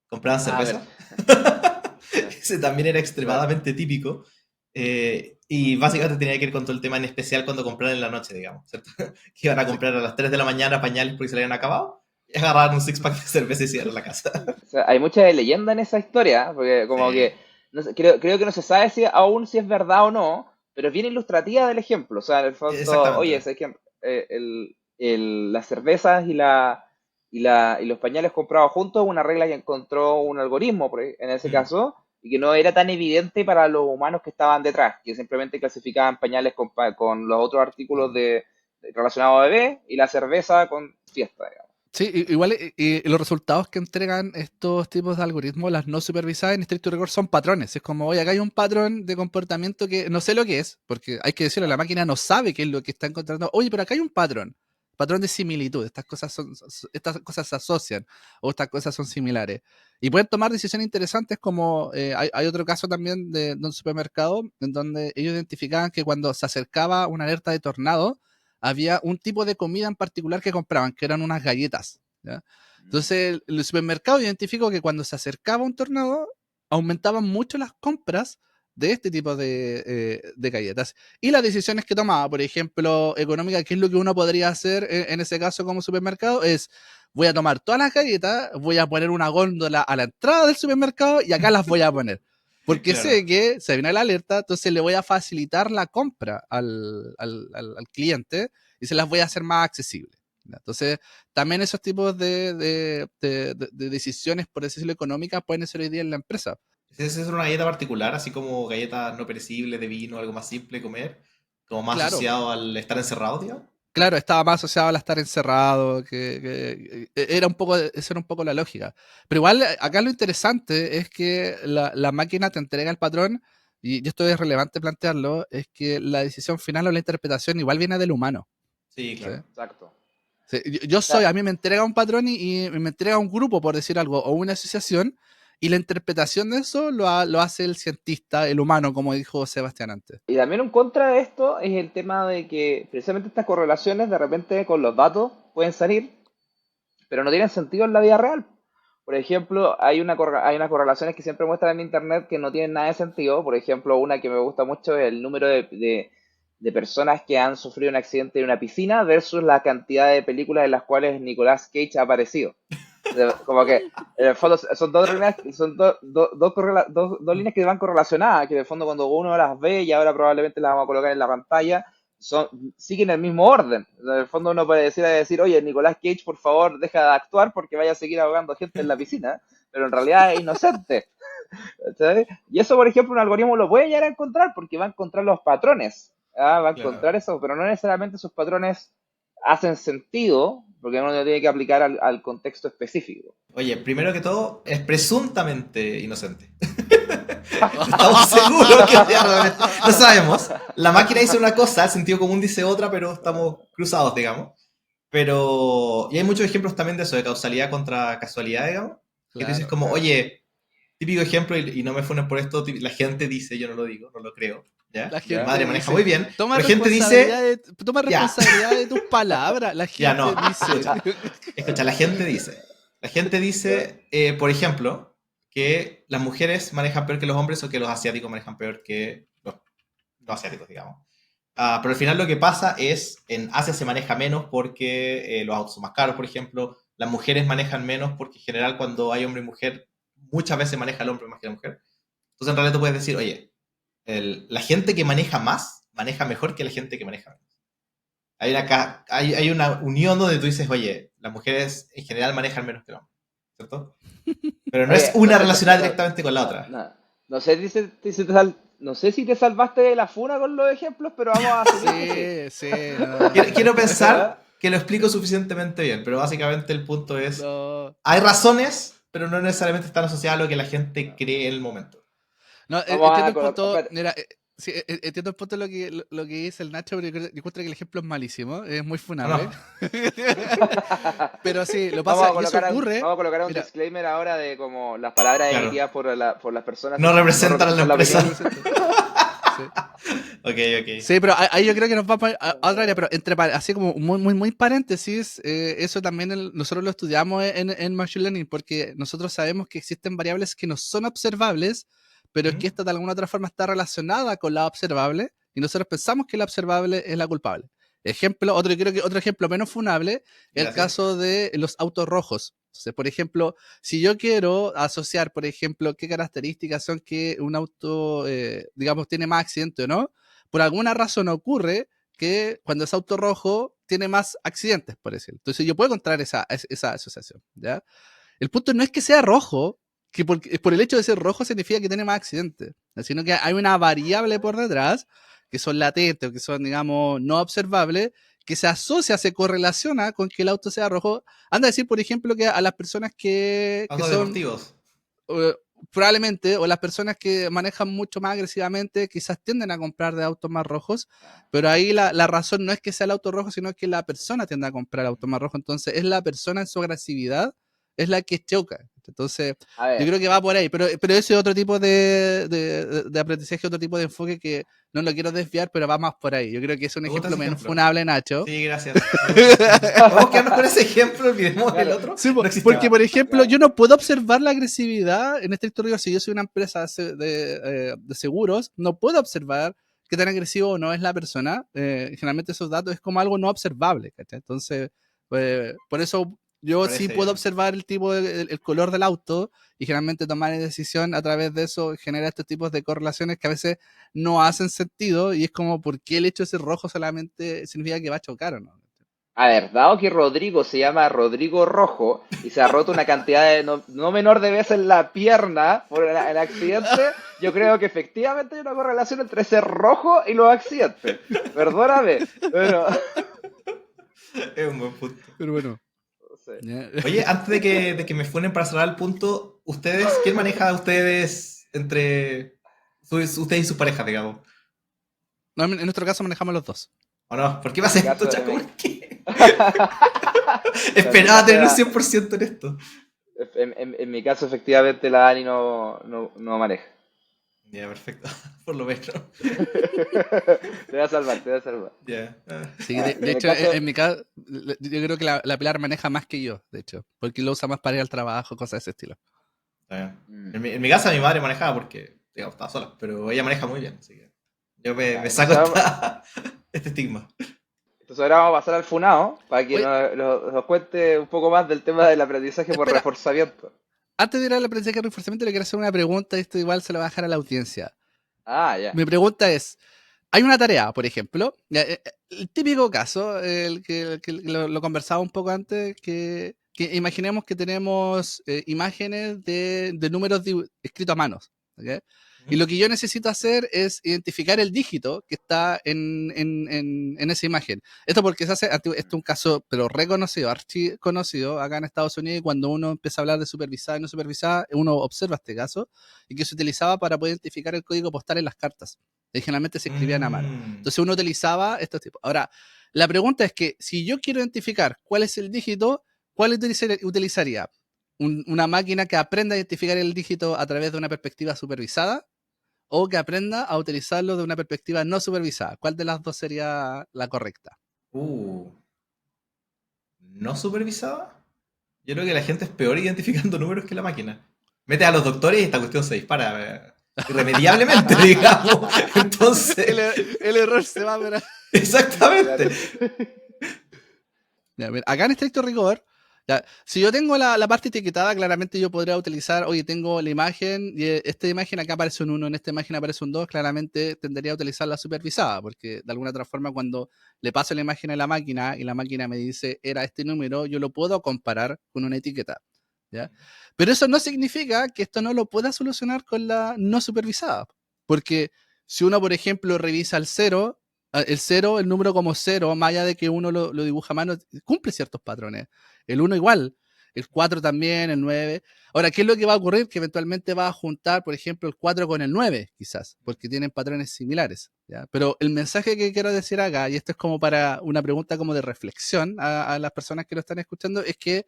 compraban A ver. cerveza. Ese también era extremadamente típico. Y básicamente tenía que ir con todo el tema, en especial cuando compraran en la noche, digamos, ¿cierto? Que iban a comprar a las 3 de la mañana pañales porque se le habían acabado, y agarraban un six-pack de cerveza y se iban a la casa. O sea, hay mucha leyenda en esa historia, porque como que Sí, no sé, creo que no se sabe aún si es verdad o no, pero es bien ilustrativa del ejemplo. O sea, en el fondo, oye, exactamente. es que las cervezas y los pañales comprados juntos es una regla que encontró un algoritmo en ese Mm, caso, y que no era tan evidente para los humanos que estaban detrás, que simplemente clasificaban pañales con los otros artículos mm. relacionados a bebé y la cerveza con fiesta, digamos. Sí, igual y los resultados que entregan estos tipos de algoritmos, las no supervisadas en estricto rigor, son patrones. Es como, oye, acá hay un patrón de comportamiento que no sé lo que es, porque hay que decirlo, la máquina no sabe qué es lo que está encontrando. Oye, pero acá hay un patrón de similitud. Estas cosas se asocian o estas cosas son similares. Y pueden tomar decisiones interesantes como, hay otro caso también de un supermercado en donde ellos identificaban que cuando se acercaba una alerta de tornado, había un tipo de comida en particular que compraban, que eran unas galletas. ¿Ya? Entonces, el supermercado identificó que cuando se acercaba un tornado, aumentaban mucho las compras de este tipo de galletas. Y las decisiones que tomaba, por ejemplo, económica, que es lo que uno podría hacer en ese caso como supermercado, es voy a tomar todas las galletas, voy a poner una góndola a la entrada del supermercado y acá las voy a poner. Porque Claro. sé que se viene la alerta, entonces le voy a facilitar la compra al cliente y se las voy a hacer más accesibles. Entonces, también esos tipos de decisiones, por decirlo económicas, pueden ser hoy día en la empresa. Si es una galleta particular, así como galletas no perecibles de vino, algo más simple comer, como más Claro, asociado al estar encerrado, digamos. claro, estaba más asociado al estar encerrado, esa era un poco la lógica. Pero igual, acá lo interesante es que la máquina te entrega el patrón, y esto es relevante plantearlo, es que la decisión final o la interpretación igual viene del humano. Sí, ¿Sí? claro. Exacto. Sí, yo O sea, a mí me entrega un patrón y me entrega un grupo, por decir algo, o una asociación, y la interpretación de eso lo hace el cientista, el humano, como dijo Sebastián antes. y también un contra de esto es el tema de que precisamente estas correlaciones de repente con los datos pueden salir, pero no tienen sentido en la vida real. Por ejemplo, hay unas correlaciones que siempre muestran en internet que no tienen nada de sentido. Por ejemplo, una que me gusta mucho es el número de personas que han sufrido un accidente en una piscina versus la cantidad de películas en las cuales Nicolas Cage ha aparecido. O sea, como que en el fondo son dos líneas, dos líneas que van correlacionadas, que en el fondo cuando uno las ve y ahora probablemente las vamos a colocar en la pantalla, siguen el mismo orden. En el fondo uno puede decir, oye, Nicolas Cage, por favor, deja de actuar porque vaya a seguir ahogando gente en la piscina, pero en realidad es inocente. ¿Sabes? Y eso, por ejemplo, un algoritmo lo puede llegar a encontrar porque va a encontrar los patrones. Va a Claro. encontrar eso, pero no necesariamente esos patrones hacen sentido porque uno lo tiene que aplicar al contexto específico. Oye, primero que todo, es presuntamente inocente. No estamos seguros que sea realmente. No sabemos. La máquina dice una cosa, el sentido común dice otra, pero estamos cruzados, digamos. Pero. Y hay muchos ejemplos también de eso, de causalidad contra casualidad, digamos. Que tú dices Claro. como, Claro. oye, típico ejemplo, y no me funen por esto, la gente dice, yo no lo digo, no lo creo, ¿ya? La Mi ¿Ya? gente madre maneja muy dice, bien, toma pero gente responsabilidad dice, de, toma ya, responsabilidad de tus palabras. La ya gente no, dice. escucha, la gente dice, por ejemplo, que las mujeres manejan peor que los hombres o que los asiáticos manejan peor que los no asiáticos, digamos. Pero al final lo que pasa es, en Asia se maneja menos porque los autos son más caros, por ejemplo. Las mujeres manejan menos porque en general cuando hay hombre y mujer, muchas veces maneja el hombre más que la mujer. Entonces en realidad tú puedes decir, oye, la gente que maneja más, maneja mejor que la gente que maneja menos. Hay una unión donde tú dices, oye, las mujeres en general manejan menos que los hombres, ¿cierto? Pero no es Oye, una relacionada directamente con la otra. no, no sé no sé si te salvaste de la funa con los ejemplos, pero vamos a asumir que sí. Sí, sí, no, Quiero pensar que lo explico suficientemente bien, pero básicamente el punto es, no. hay razones pero no necesariamente están asociadas a lo que la gente cree en el momento. No, Vamos entiendo a el punto. espera. Mira, sí, entiendo el punto de lo que dice el Nacho, pero yo encuentro que el ejemplo es malísimo, es muy ¿O no? funable. Pero sí, lo pasa, y eso ocurre. Vamos a colocar un Mira, disclaimer ahora de como las palabras Claro. emitidas por las personas No representan a la representan empresa. opinión. sí. Ok. Sí, pero ahí yo creo que nos vamos a otra área, pero así como muy paréntesis, eso también nosotros lo estudiamos en Machine Learning, porque nosotros sabemos que existen variables que no son observables, pero que esta de alguna otra forma está relacionada con la observable, y nosotros pensamos que la observable es la culpable. Creo que otro ejemplo menos funable es el Gracias. caso de los autos rojos. Entonces, por ejemplo, si yo quiero asociar, por ejemplo, qué características son que un auto, digamos, tiene más accidente o no, por alguna razón ocurre que cuando es auto rojo tiene más accidentes, por decirlo. Entonces yo puedo encontrar esa asociación, ¿ya? El punto no es que sea rojo, que por el hecho de ser rojo significa que tiene más accidentes, sino que hay una variable por detrás, que son latentes o que son, digamos, no observables, que se asocia, se correlaciona con que el auto sea rojo. Anda a decir, por ejemplo, que a las personas que Autos son deportivos. eh, probablemente, o las personas que manejan mucho más agresivamente, quizás tienden a comprar de autos más rojos, pero ahí la razón no es que sea el auto rojo, sino que la persona tiende a comprar autos más rojos. Entonces, es la persona en su agresividad, es la que choca. Entonces, A yo ver, creo que va por ahí, pero ese es otro tipo de aprendizaje, otro tipo de enfoque que no lo quiero desviar, pero va más por ahí. Yo creo que es un Me gusta ejemplo ese menos ejemplo. funable, Nacho. Sí, gracias. Me gusta ese ejemplo. Podemos quedarnos con ese ejemplo, olvidemos el claro, otro. Sí, No existió. porque, por ejemplo, claro. yo no puedo observar la agresividad en estricto rigor. Si yo soy una empresa de seguros, no puedo observar qué tan agresivo o no es la persona. Generalmente esos datos es como algo no observable, ¿cachai? Entonces, por eso Me yo sí parece puedo bien. observar el tipo, el color del auto y generalmente tomar decisión a través de eso genera estos tipos de correlaciones que a veces no hacen sentido y es como, ¿por qué el hecho de ser rojo solamente significa que va a chocar o no? A ver, dado que Rodrigo se llama Rodrigo Rojo y se ha roto una cantidad de no menor de veces la pierna por el accidente, yo creo que efectivamente hay una correlación entre ser rojo y los accidentes. Perdóname, pero Es un buen punto. Pero bueno. no sé. Oye, antes de que me funen para cerrar el punto, ¿ustedes, quién maneja a ustedes entre ustedes y sus parejas, digamos? No, en nuestro caso manejamos los dos. ¿O no? ¿Por qué me En mi haces esto, caso, Chaco? ¿Por qué? en mi Esperaba caso, tener un 100% en esto. en mi caso efectivamente la Dani no maneja. Ya, perfecto. Por lo menos. Te voy a salvar, te voy a salvar. Ya. Sí, Ah, de en el hecho, caso, en mi caso, yo creo que la Pilar maneja más que yo, de hecho, porque lo usa más para ir al trabajo, cosas de ese estilo. Está bien. mm, En mi casa mi madre manejaba porque, digamos, estaba sola, pero ella maneja muy bien, así que yo me ya, saco este estigma. entonces ahora vamos a pasar al funao para que Oye, nos cuente un poco más del tema del aprendizaje por espera, reforzamiento. antes de ir al aprendizaje de reforzamiento, le quiero hacer una pregunta, esto igual se lo va a dejar a la audiencia. Ah, ya. Mi pregunta es, hay una tarea, por ejemplo, el típico caso, el que lo conversaba un poco antes, que imaginemos que tenemos imágenes de números escritos a manos. ¿Ok? Y lo que yo necesito hacer es identificar el dígito que está en esa imagen. Esto porque esto es un caso, pero reconocido, archi conocido acá en Estados Unidos, y cuando uno empieza a hablar de supervisada y no supervisada, uno observa este caso, y que se utilizaba para poder identificar el código postal en las cartas. Y generalmente se escribían a mano. Mm. Entonces uno utilizaba estos tipos. Ahora, la pregunta es que si yo quiero identificar cuál es el dígito, ¿cuál utilizaría? ¿Una máquina que aprenda a identificar el dígito a través de una perspectiva supervisada o que aprenda a utilizarlo de una perspectiva no supervisada? ¿Cuál de las dos sería la correcta? Uh, ¿No supervisada? Yo creo que la gente es peor identificando números que la máquina. Mete a los doctores y esta cuestión se dispara irremediablemente, digamos. Entonces, El error se va a ver. exactamente. Ya, mira, acá en estricto rigor, ya, si yo tengo la parte etiquetada, claramente yo podría utilizar, oye, tengo la imagen, y esta imagen acá aparece un 1, en esta imagen aparece un 2, claramente tendría a utilizar la supervisada, porque de alguna otra forma cuando le paso la imagen a la máquina y la máquina me dice, era este número, yo lo puedo comparar con una etiqueta. ¿Ya? Pero eso no significa que esto no lo pueda solucionar con la no supervisada, porque si uno, por ejemplo, revisa el 0, el 0, el número como 0, más allá de que uno lo dibuja a mano, cumple ciertos patrones. El 1 igual. el 4 también, el 9. Ahora, ¿qué es lo que va a ocurrir? Que eventualmente va a juntar, por ejemplo, el 4 con el 9, quizás, porque tienen patrones similares, ¿ya? Pero el mensaje que quiero decir acá, y esto es como para una pregunta como de reflexión a las personas que lo están escuchando, es que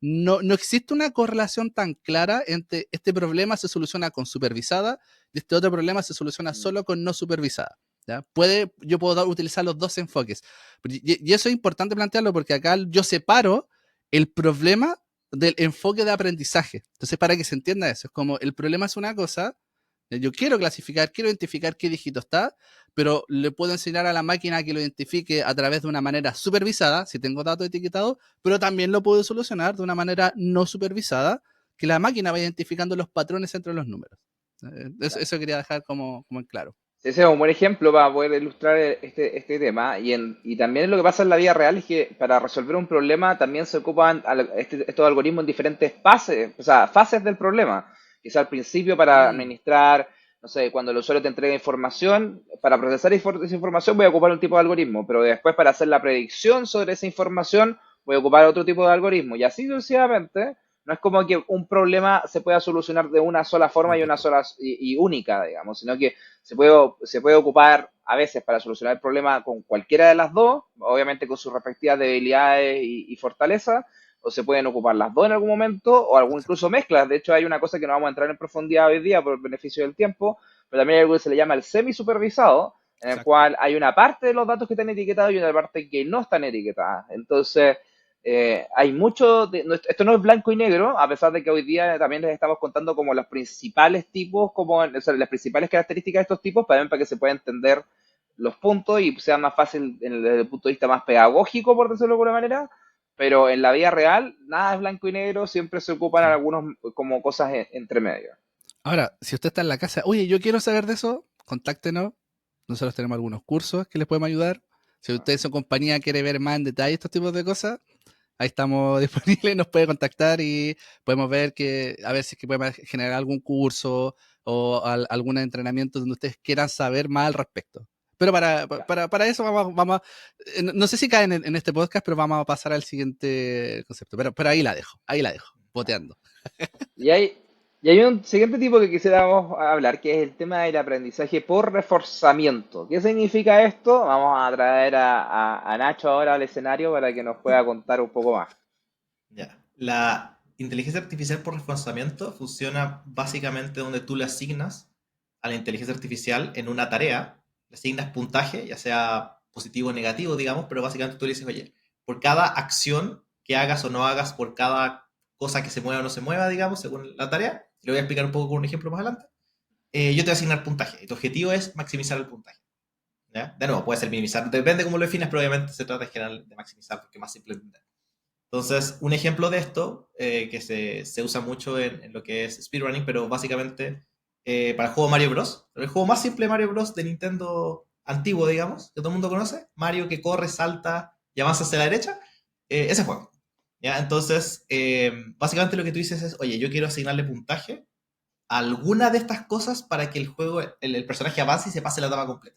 no existe una correlación tan clara entre este problema se soluciona con supervisada y este otro problema se soluciona solo con no supervisada. ¿Ya? Yo puedo utilizar los dos enfoques. Y eso es importante plantearlo porque acá yo separo el problema del enfoque de aprendizaje. Entonces, para que se entienda eso, es como el problema es una cosa, yo quiero clasificar, quiero identificar qué dígito está, pero le puedo enseñar a la máquina que lo identifique a través de una manera supervisada, si tengo datos etiquetados, pero también lo puedo solucionar de una manera no supervisada, que la máquina va identificando los patrones entre los números. Eso quería dejar como en claro. Ese es un buen ejemplo para poder ilustrar este tema. Y también lo que pasa en la vida real es que para resolver un problema también se ocupan estos algoritmos en diferentes fases, o sea, fases del problema. Quizá al principio para administrar, no sé, cuando el usuario te entrega información, para procesar esa información voy a ocupar un tipo de algoritmo, pero después para hacer la predicción sobre esa información voy a ocupar otro tipo de algoritmo. Y así sucesivamente. No es como que un problema se pueda solucionar de una sola forma y una sola y única, digamos, sino que se puede ocupar a veces para solucionar el problema con cualquiera de las dos, obviamente con sus respectivas debilidades y fortalezas, o se pueden ocupar las dos en algún momento, o algún incluso mezclas. De hecho, hay una cosa que no vamos a entrar en profundidad hoy día por el beneficio del tiempo, pero también hay algo que se le llama el semi-supervisado, en el cual hay una parte de los datos que están etiquetados y una parte que no están etiquetadas. Entonces, hay esto no es blanco y negro, a pesar de que hoy día también les estamos contando como los principales tipos, o sea, las principales características de estos tipos, también para que se pueda entender los puntos y sea más fácil desde el punto de vista más pedagógico, por decirlo de alguna manera. Pero en la vida real, nada es blanco y negro, siempre se ocupan Sí. algunos como cosas entre medio. Ahora, si usted está en la casa, oye, yo quiero saber de eso, contáctenos. Nosotros tenemos algunos cursos que les podemos ayudar. Si usted en su compañía quiere ver más en detalle estos tipos de cosas, ahí estamos disponibles, nos puede contactar y podemos ver a ver si es que podemos generar algún curso o algún entrenamiento donde ustedes quieran saber más al respecto. Pero para eso no sé si caen en este podcast, pero vamos a pasar al siguiente concepto. Pero ahí la dejo, boteando. Y hay un siguiente tipo que quisiéramos hablar, que es el tema del aprendizaje por reforzamiento. ¿Qué significa esto? Vamos a traer a Nacho ahora al escenario para que nos pueda contar un poco más. Ya. La inteligencia artificial por reforzamiento funciona básicamente donde tú le asignas a la inteligencia artificial en una tarea, le asignas puntaje, ya sea positivo o negativo, digamos, pero básicamente tú le dices, oye, por cada acción que hagas o no hagas, por cada cosa que se mueva o no se mueva, digamos, según la tarea, le voy a explicar un poco con un ejemplo más adelante, yo te voy a asignar puntaje y tu objetivo es maximizar el puntaje. ¿Ya? De nuevo, puede ser minimizar, depende cómo lo defines, pero obviamente se trata en general de maximizar porque es más simple de entender. Entonces, un ejemplo de esto, que se usa mucho en lo que es speedrunning, pero básicamente para el juego Mario Bros. El juego más simple de Mario Bros. De Nintendo antiguo, digamos, que todo el mundo conoce. Mario que corre, salta y avanza hacia la derecha. Ese juego. ¿Ya? Entonces, básicamente lo que tú dices es, oye, yo quiero asignarle puntaje a alguna de estas cosas para que el juego, el personaje avance y se pase la etapa completa.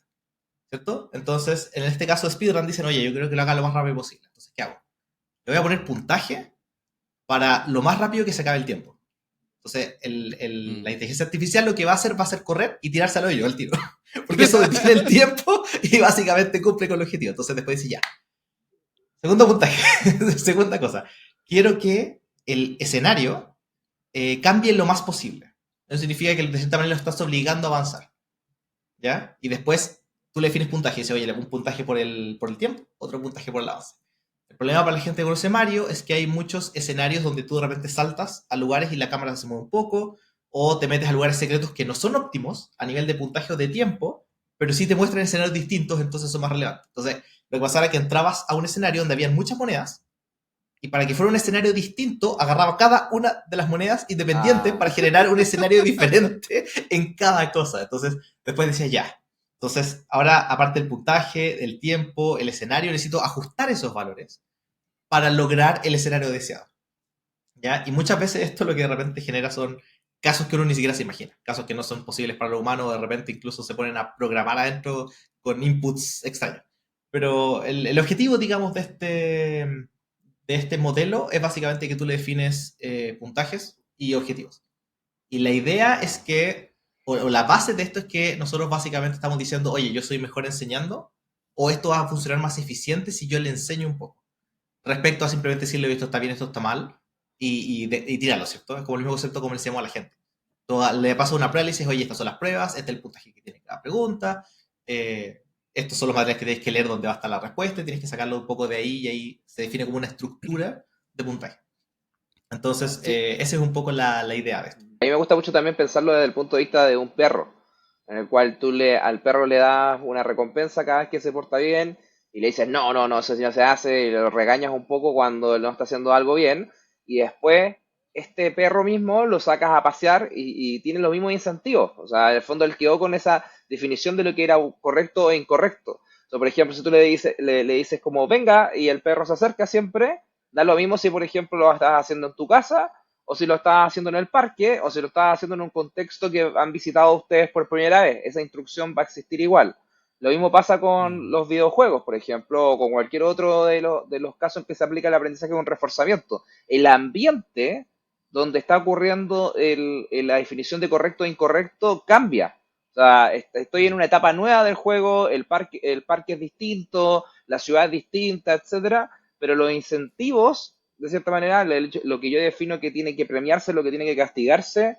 ¿Cierto? Entonces, en este caso de speedrun dicen, oye, yo quiero que lo haga lo más rápido posible. Entonces, ¿qué hago? Le voy a poner puntaje para lo más rápido que se acabe el tiempo. Entonces, la inteligencia artificial lo que va a hacer correr y tirarse al hoyo al tiro. Porque eso detiene el tiempo y básicamente cumple con el objetivo. Entonces, después dice ya. Segundo puntaje. Segunda cosa. Quiero que el escenario cambie lo más posible. Eso significa que de cierta manera lo estás obligando a avanzar. ¿Ya? Y después tú le defines puntaje. Y dices, oye, un puntaje por el tiempo, otro puntaje por el avance. El problema para la gente que conoce Mario es que hay muchos escenarios donde tú de repente saltas a lugares y la cámara se mueve un poco, o te metes a lugares secretos que no son óptimos a nivel de puntaje o de tiempo, pero sí te muestran escenarios distintos, entonces son más relevantes. Entonces, lo que pasaba era que entrabas a un escenario donde había muchas monedas, y para que fuera un escenario distinto, agarraba cada una de las monedas independientes para generar un escenario diferente en cada cosa. Entonces, después decía ya. Entonces, ahora, aparte del puntaje, el tiempo, el escenario, necesito ajustar esos valores para lograr el escenario deseado. ¿Ya? Y muchas veces esto lo que de repente genera son casos que uno ni siquiera se imagina, casos que no son posibles para lo humano, de repente incluso se ponen a programar adentro con inputs extraños. Pero el objetivo, digamos, de de este modelo es básicamente que tú le defines puntajes y objetivos. Y la idea es que, o la base de esto es que nosotros básicamente estamos diciendo, oye, yo soy mejor enseñando, o esto va a funcionar más eficiente si yo le enseño un poco. Respecto a simplemente decirle, esto está bien, esto está mal, y tíralo, ¿cierto? Es como el mismo concepto como le decíamos a la gente. Le paso una prueba y le dices, oye, estas son las pruebas, este es el puntaje que tiene cada pregunta, estos son los materiales que tienes que leer donde va a estar la respuesta, y tienes que sacarlo un poco de ahí, y ahí se define como una estructura de puntaje. Entonces, esa es un poco la idea de esto. A mí me gusta mucho también pensarlo desde el punto de vista de un perro, en el cual al perro le das una recompensa cada vez que se porta bien y le dices, no, no, no, eso sí no se hace, y lo regañas un poco cuando él no está haciendo algo bien, y después este perro mismo lo sacas a pasear y tiene los mismos incentivos. O sea, en el fondo él quedó con esa definición de lo que era correcto e incorrecto. O sea, por ejemplo, si tú le dices como venga y el perro se acerca siempre, da lo mismo si, por ejemplo, lo estás haciendo en tu casa o si lo estás haciendo en el parque, o si lo estás haciendo en un contexto que han visitado ustedes por primera vez. Esa instrucción va a existir igual. Lo mismo pasa con los videojuegos, por ejemplo, o con cualquier otro de los casos en que se aplica el aprendizaje con reforzamiento. El ambiente donde está ocurriendo la definición de correcto e incorrecto cambia. O sea, estoy en una etapa nueva del juego, el parque es distinto, la ciudad es distinta, etcétera, pero los incentivos de cierta manera, lo que yo defino que tiene que premiarse, lo que tiene que castigarse,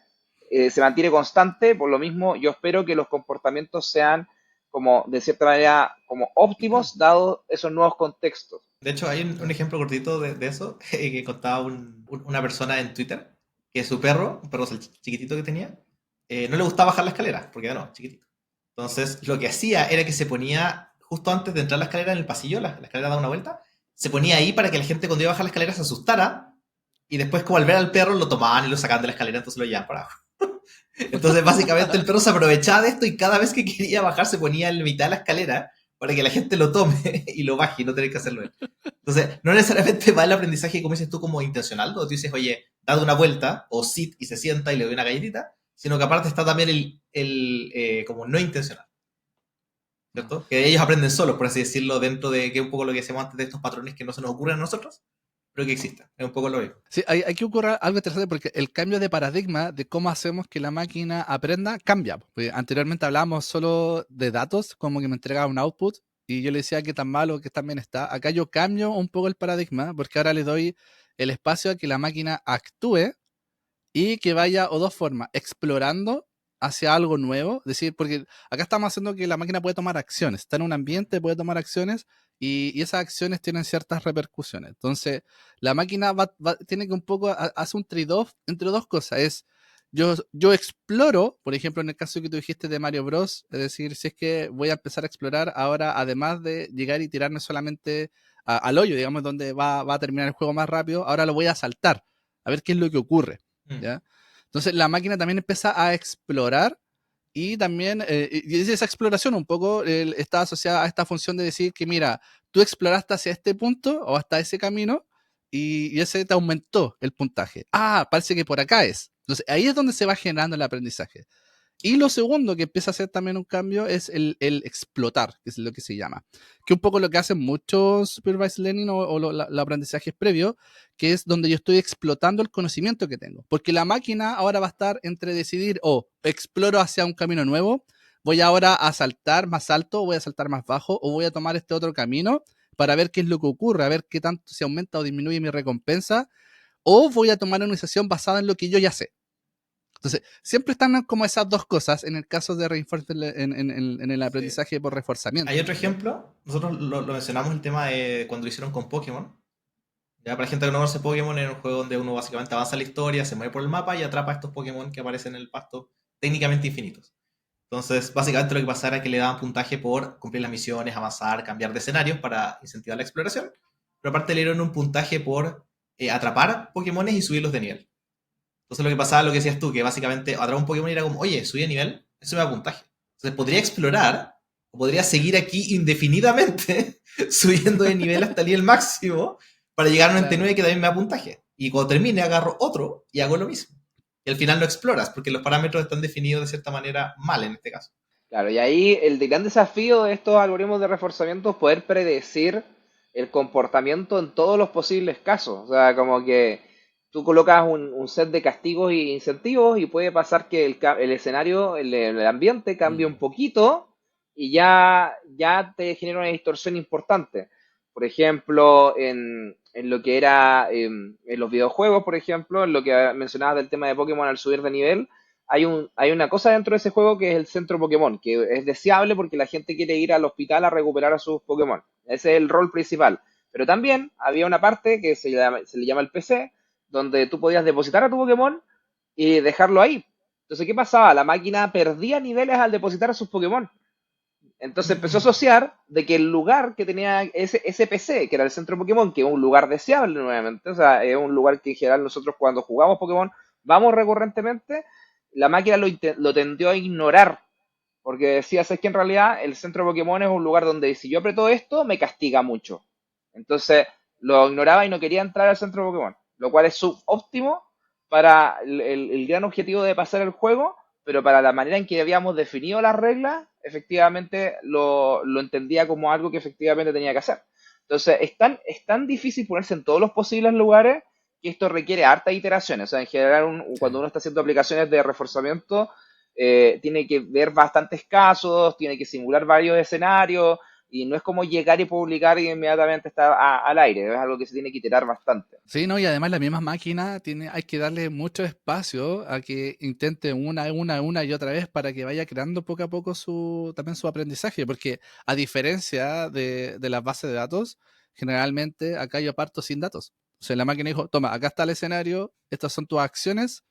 se mantiene constante. Por lo mismo, yo espero que los comportamientos sean como, de cierta manera, como óptimos, dados esos nuevos contextos. De hecho, hay un ejemplo cortito de eso que contaba una persona en Twitter, que su perro, un perro chiquitito que tenía, no le gustaba bajar la escalera, porque no, chiquitito. Entonces, lo que hacía era que se ponía justo antes de entrar a la escalera en el pasillo, la escalera da una vuelta, se ponía ahí para que la gente cuando iba a bajar la escalera se asustara, y después como al ver al perro lo tomaban y lo sacaban de la escalera, entonces lo llevaban para abajo. Entonces básicamente el perro se aprovechaba de esto y cada vez que quería bajar se ponía en la mitad de la escalera para que la gente lo tome y lo baje y no tener que hacerlo él. Entonces no necesariamente va el aprendizaje, como dices tú, como intencional, donde tú dices, oye, dad una vuelta o sit y se sienta y le doy una galletita, sino que aparte está también el como no intencional. ¿Cierto? Que ellos aprenden solos, por así decirlo, dentro de que es un poco lo que decíamos antes de estos patrones que no se nos ocurren a nosotros, pero que existen. Es un poco lo mismo. Sí, hay que ocurrir algo interesante porque el cambio de paradigma de cómo hacemos que la máquina aprenda cambia. Porque anteriormente hablábamos solo de datos, como que me entregaba un output y yo le decía qué tan malo, qué tan bien está. Acá yo cambio un poco el paradigma porque ahora le doy el espacio a que la máquina actúe y que vaya o dos formas, explorando hacia algo nuevo, es decir, porque acá estamos haciendo que la máquina puede tomar acciones, está en un ambiente, puede tomar acciones y esas acciones tienen ciertas repercusiones. Entonces, la máquina tiene que un poco hacer un trade-off entre dos cosas. Es, yo exploro, por ejemplo, en el caso que tú dijiste de Mario Bros, es decir, si es que voy a empezar a explorar ahora, además de llegar y tirarme solamente al hoyo, digamos, donde va a terminar el juego más rápido, ahora lo voy a saltar, a ver qué es lo que ocurre. ¿Ya? Entonces la máquina también empieza a explorar y también y esa exploración un poco está asociada a esta función de decir que mira, tú exploraste hacia este punto o hasta ese camino y ese te aumentó el puntaje. Ah, parece que por acá es. Entonces ahí es donde se va generando el aprendizaje. Y lo segundo que empieza a hacer también un cambio es el explotar, que es lo que se llama. Que un poco lo que hacen muchos supervised learning o los aprendizajes previos, que es donde yo estoy explotando el conocimiento que tengo. Porque la máquina ahora va a estar entre decidir o exploro hacia un camino nuevo, voy ahora a saltar más alto, o voy a saltar más bajo, o voy a tomar este otro camino para ver qué es lo que ocurre, a ver qué tanto se aumenta o disminuye mi recompensa, o voy a tomar una decisión basada en lo que yo ya sé. Entonces, siempre están como esas dos cosas en el caso de reinforcement en el aprendizaje por reforzamiento. Hay otro ejemplo, nosotros lo mencionamos el tema de cuando lo hicieron con Pokémon. Ya para la gente que no conoce Pokémon, es un juego donde uno básicamente avanza la historia, se mueve por el mapa y atrapa a estos Pokémon que aparecen en el pasto técnicamente infinitos. Entonces, básicamente lo que pasaba era que le daban puntaje por cumplir las misiones, avanzar, cambiar de escenarios para incentivar la exploración. Pero aparte le dieron un puntaje por atrapar Pokémones y subirlos de nivel. Entonces lo que pasaba, lo que decías tú, que básicamente atrapar un Pokémon y era como, oye, subí de nivel, eso me da puntaje. Entonces podría explorar, o podría seguir aquí indefinidamente, subiendo de nivel hasta el nivel máximo, para llegar a un 99 que también me da puntaje. Y cuando termine agarro otro y hago lo mismo. Y al final no exploras, porque los parámetros están definidos de cierta manera mal en este caso. Claro, y ahí el gran desafío de estos algoritmos de reforzamiento es poder predecir el comportamiento en todos los posibles casos. O sea, como que tú colocas un set de castigos e incentivos y puede pasar que el escenario, el ambiente cambie un Mm. poquito y ya te genera una distorsión importante. Por ejemplo, en lo que era en los videojuegos, por ejemplo, en lo que mencionabas del tema de Pokémon al subir de nivel, hay una cosa dentro de ese juego que es el centro Pokémon, que es deseable porque la gente quiere ir al hospital a recuperar a sus Pokémon. Ese es el rol principal. Pero también había una parte que se le llama el PC, donde tú podías depositar a tu Pokémon y dejarlo ahí. Entonces, ¿qué pasaba? La máquina perdía niveles al depositar a sus Pokémon. Entonces empezó a asociar de que el lugar que tenía ese PC, que era el centro Pokémon, que es un lugar deseable nuevamente, o sea, es un lugar que en general nosotros cuando jugamos Pokémon vamos recurrentemente, la máquina lo tendió a ignorar, porque decía, es que en realidad el centro Pokémon es un lugar donde si yo aprieto esto, me castiga mucho. Entonces lo ignoraba y no quería entrar al centro Pokémon, lo cual es subóptimo para el gran objetivo de pasar el juego, pero para la manera en que habíamos definido las reglas, efectivamente lo entendía como algo que efectivamente tenía que hacer. Entonces, es tan difícil ponerse en todos los posibles lugares que esto requiere hartas iteraciones. O sea, en general, Sí. cuando uno está haciendo aplicaciones de reforzamiento, tiene que ver bastantes casos, tiene que simular varios escenarios, y no es como llegar y publicar y inmediatamente está al aire, es algo que se tiene que iterar bastante. Sí, no, y además la misma máquina hay que darle mucho espacio a que intente una y otra vez para que vaya creando poco a poco también su aprendizaje, porque a diferencia de las bases de datos, generalmente acá yo parto sin datos. O sea, la máquina dijo, toma, acá está el escenario, estas son tus acciones